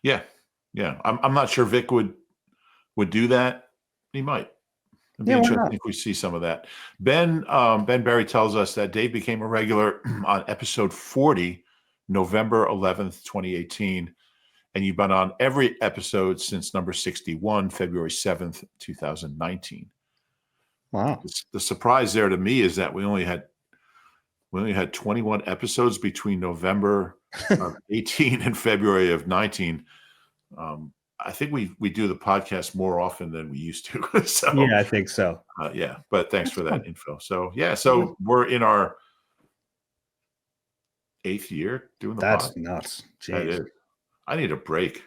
Yeah. I'm not sure Vic would do that. He might. It'd be interesting if we see some of that. Ben Berry tells us that Dave became a regular on episode 40, November 11th, 2018, and you've been on every episode since number 61, February 7th, 2019. Wow. The surprise there to me is that we only had 21 episodes between November of 18 and February of 19. I think we do the podcast more often than we used to. So yeah, I think so. But thanks for that info. So we're in our 8th year doing the That's pod. Nuts. That is. I need a break.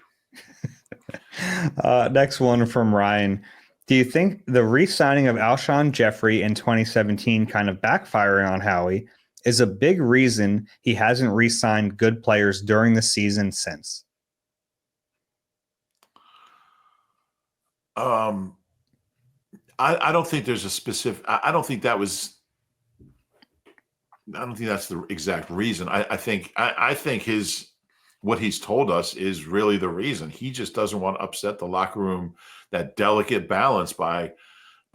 Next one from Ryan. Do you think the re-signing of Alshon Jeffrey in 2017 kind of backfiring on Howie is a big reason he hasn't re-signed good players during the season since? I don't think there's a specific. I don't think that's the exact reason. I think what he's told us is really the reason. He just doesn't want to upset the locker room, that delicate balance by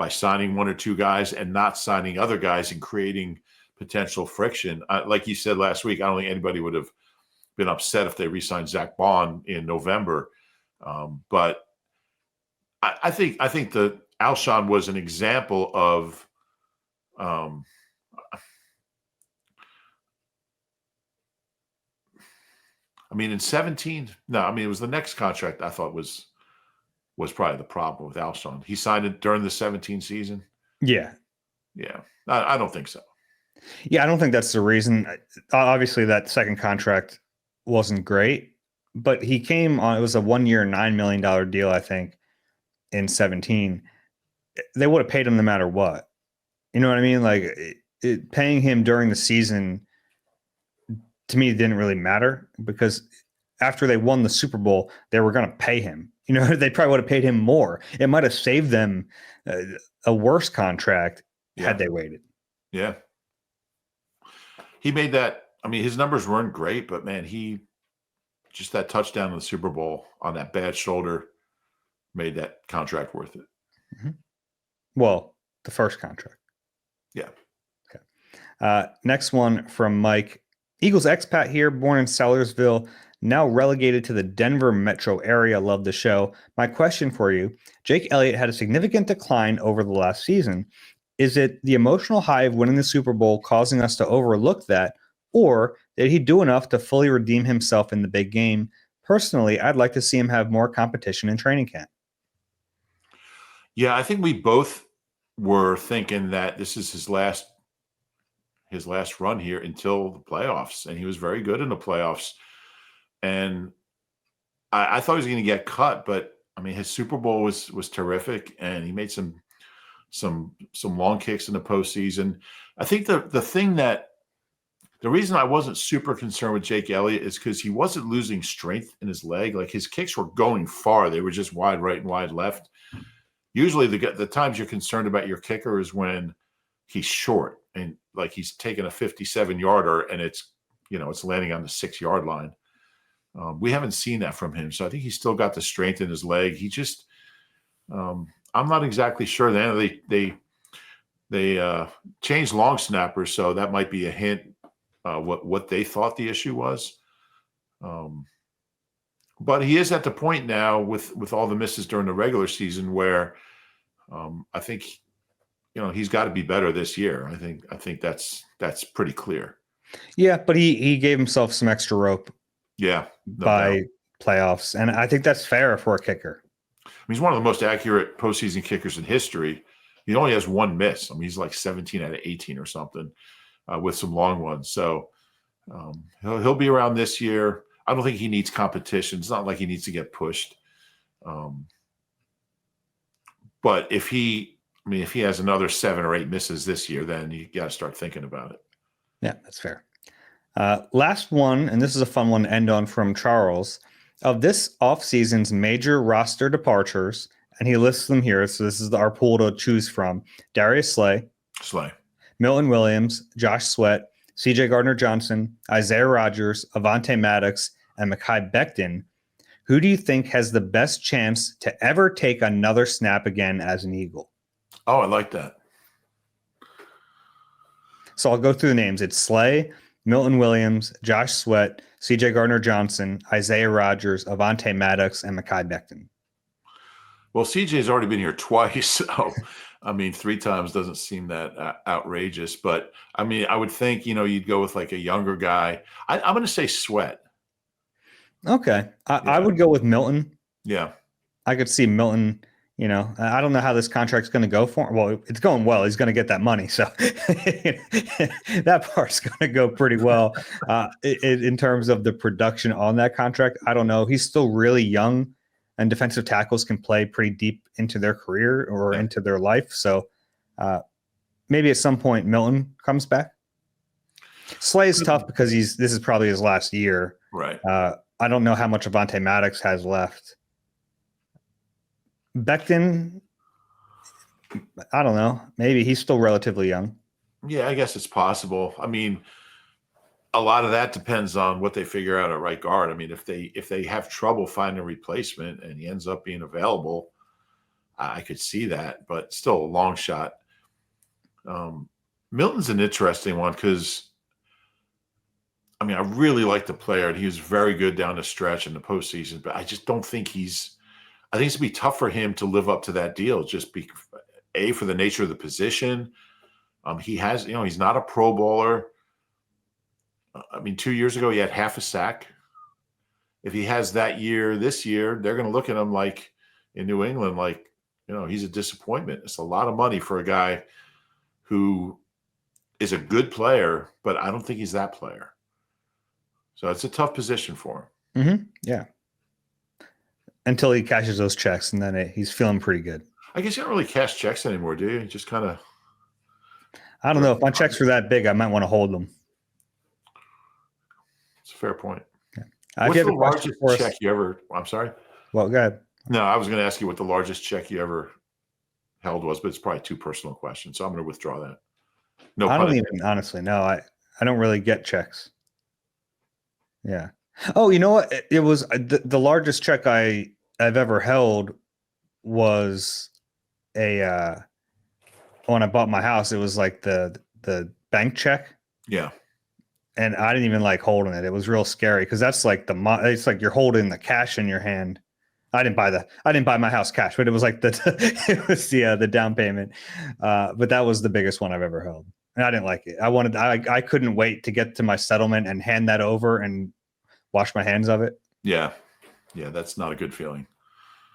signing one or two guys and not signing other guys and creating potential friction. Like you said last week, I don't think anybody would have been upset if they re-signed Zach Bond in November. But I think the Alshon was an example of in 17, it was the next contract I thought was probably the problem with Alshon. He signed it during the 17 season. Yeah. Yeah. I don't think so. Yeah, I don't think that's the reason. Obviously, that second contract wasn't great, but he came on, it was a 1-year, $9 million deal, I think, in 17. They would have paid him no matter what. You know what I mean? Like, paying him during the season, to me, didn't really matter, because after they won the Super Bowl, they were going to pay him. They probably would have paid him more. It might have saved them a worse contract had they waited. Yeah. He made that. His numbers weren't great, but man, just that touchdown in the Super Bowl on that bad shoulder made that contract worth it. Mm-hmm. Well, the first contract. Yeah. Okay. Next one from Mike. Eagles expat here, born in Sellersville, now relegated to the Denver metro area. Love the show. My question for you, Jake Elliott had a significant decline over the last season. Is it the emotional high of winning the Super Bowl causing us to overlook that, Or did he do enough to fully redeem himself in the big game? Personally, I'd like to see him have more competition in training camp. Yeah, I think we both were thinking that this is his last run here until the playoffs, and he was very good in the playoffs. And I thought he was going to get cut, but I mean, his Super Bowl was terrific, and he made some long kicks in the postseason. I think the reason I wasn't super concerned with Jake Elliott is because he wasn't losing strength in his leg. Like, his kicks were going far; they were just wide right and wide left. Usually, the times you're concerned about your kicker is when he's short and like he's taking a 57-yarder and it's landing on the 6-yard line. We haven't seen that from him, so I think he's still got the strength in his leg. He just, I'm not exactly sure. Then they changed long snappers, so that might be a hint what they thought the issue was. But he is at the point now with all the misses during the regular season where I think he's got to be better this year. I think that's pretty clear. Yeah, but he gave himself some extra rope. Yeah, by playoffs, and I think that's fair for a kicker. I mean, he's one of the most accurate postseason kickers in history. He only has one miss. I mean, he's like 17 out of 18 or something with some long ones. So he'll be around this year. I don't think he needs competition. It's not like he needs to get pushed. But if he has another 7 or 8 misses this year, then you got to start thinking about it. Yeah, that's fair. Last one, and this is a fun one to end on, from Charles. Of this offseason's major roster departures, and he lists them here, so this is our pool to choose from: Darius Slay, Milton Williams, Josh Sweat, C.J. Gardner-Johnson, Isaiah Rodgers, Avonte Maddox, and Mekhi Becton. Who do you think has the best chance to ever take another snap again as an Eagle? Oh, I like that. So I'll go through the names. It's Slay, Milton Williams, Josh Sweat, C.J. Gardner-Johnson, Isaiah Rodgers, Avonte Maddox, and Mekhi Becton. Well, CJ's already been here twice, so I mean, 3 times doesn't seem that outrageous. But I mean, I would think you'd go with like a younger guy. I'm going to say Sweat. Okay, I would go with Milton. Yeah, I could see Milton. I don't know how this contract's going to go for him. Well, it's going well. He's going to get that money. So that part's going to go pretty well in terms of the production on that contract. I don't know. He's still really young, and defensive tackles can play pretty deep into their career or into their life. So maybe at some point Milton comes back. Slay is tough because this is probably his last year. Right. I don't know how much Avonte Maddox has left. Becton, I don't know. Maybe he's still relatively young. Yeah, I guess it's possible. I mean, a lot of that depends on what they figure out at right guard. I mean, if they have trouble finding a replacement and he ends up being available, I could see that, but still a long shot. Milton's an interesting one because, I mean, I really like the player, and he was very good down the stretch in the postseason, but I just don't think I think it's going to be tough for him to live up to that deal, just for the nature of the position. He has, he's not a Pro Bowler. I mean, 2 years ago, he had half a sack. If he has that year this year, they're going to look at him like in New England, like, he's a disappointment. It's a lot of money for a guy who is a good player, but I don't think he's that player. So it's a tough position for him. Mm-hmm. Yeah. Until he cashes those checks, and then he's feeling pretty good. I guess you don't really cash checks anymore, do you? Just kind of. I don't know. If my checks were that big, I might want to hold them. It's a fair point. Yeah. What's the largest check you ever? I'm sorry. Well, go ahead. No, I was going to ask you what the largest check you ever held was, but it's probably too personal a question, so I'm going to withdraw that. No, I don't even honestly know. I don't really get checks. Yeah. Oh, you know what? It was the largest check I've ever held was when I bought my house. It was like the bank check. Yeah. And I didn't even like holding it. It was real scary because that's like it's like you're holding the cash in your hand. I didn't buy my house cash, but it was like the down payment. But that was the biggest one I've ever held. and I didn't like it. I couldn't wait to get to my settlement and hand that over and wash my hands of it. Yeah. That's not a good feeling.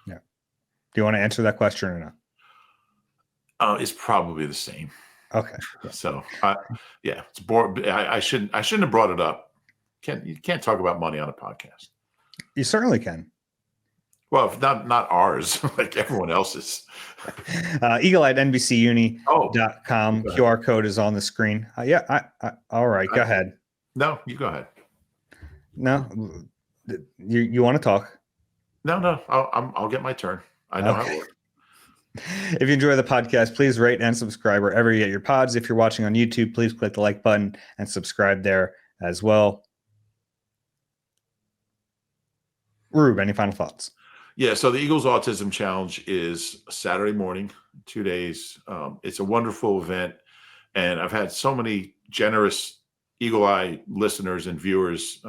Yeah. Do you want to answer that question or not? It's probably the same. Okay. Yeah. So, it's boring. I shouldn't have brought it up. You can't talk about money on a podcast. You certainly can. Well, if not ours, like everyone else's. Eagle-eyed NBCUni.com. Okay. QR code is on the screen. All right. Go ahead. No, you go ahead. No, you want to talk? No. I'll get my turn. I know how it works. If you enjoy the podcast, please rate and subscribe wherever you get your pods. If you're watching on YouTube, please click the like button and subscribe there as well. Rube, any final thoughts? Yeah, so the Eagles Autism Challenge is Saturday morning, 2 days. It's a wonderful event, and I've had so many generous Eagle Eye listeners and viewers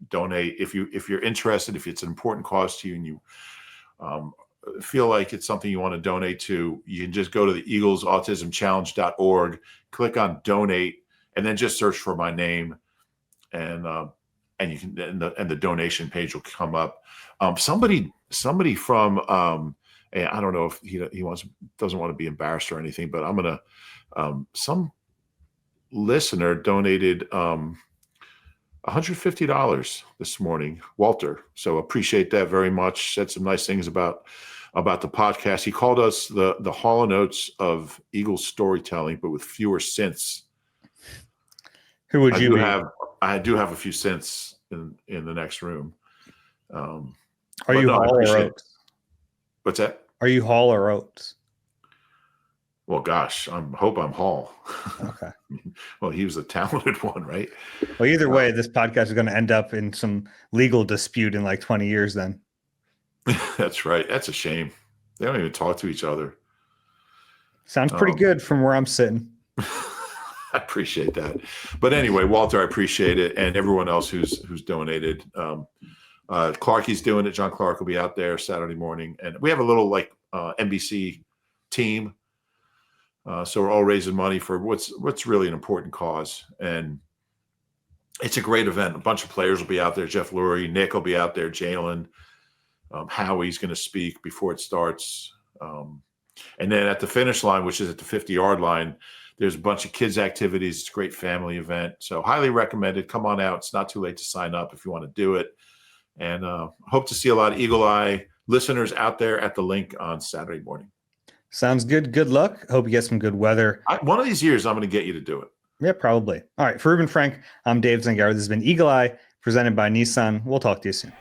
donate. If you're interested, if it's an important cause to you, and you feel like it's something you want to donate to, you can just go to the eaglesautismchallenge.org, click on donate, and then just search for my name, and you can and the donation page will come up. Somebody from I don't know if he doesn't want to be embarrassed or anything, but I'm gonna some listener donated $150 this morning, Walter. So appreciate that very much. Said some nice things about the podcast. He called us the Hall & Oates of Eagles storytelling, but with fewer synths. Who would you be? I do have a few synths in the next room. Are you Hall or Oates? What's that? Are you Hall or Oates? Well, gosh, I hope I'm Hall. Okay. Well, he was a talented one, right? Well, either way, this podcast is going to end up in some legal dispute in like 20 years then. That's right. That's a shame. They don't even talk to each other. Sounds pretty good from where I'm sitting. I appreciate that. But anyway, Walter, I appreciate it. And everyone else who's donated. Clarkie's doing it. John Clark will be out there Saturday morning. And we have a little NBC team. So we're all raising money for what's really an important cause. And it's a great event. A bunch of players will be out there. Jeff Lurie, Nick will be out there, Jalen. Howie's going to speak before it starts. And then at the finish line, which is at the 50-yard line, there's a bunch of kids' activities. It's a great family event. So highly recommended. Come on out. It's not too late to sign up if you want to do it. And hope to see a lot of Eagle Eye listeners out there at the link on Saturday morning. Sounds good. Good luck. Hope you get some good weather. One of these years, I'm going to get you to do it. Yeah, probably. All right. For Reuben Frank, I'm Dave Zangaro. This has been Eagle Eye, presented by Nissan. We'll talk to you soon.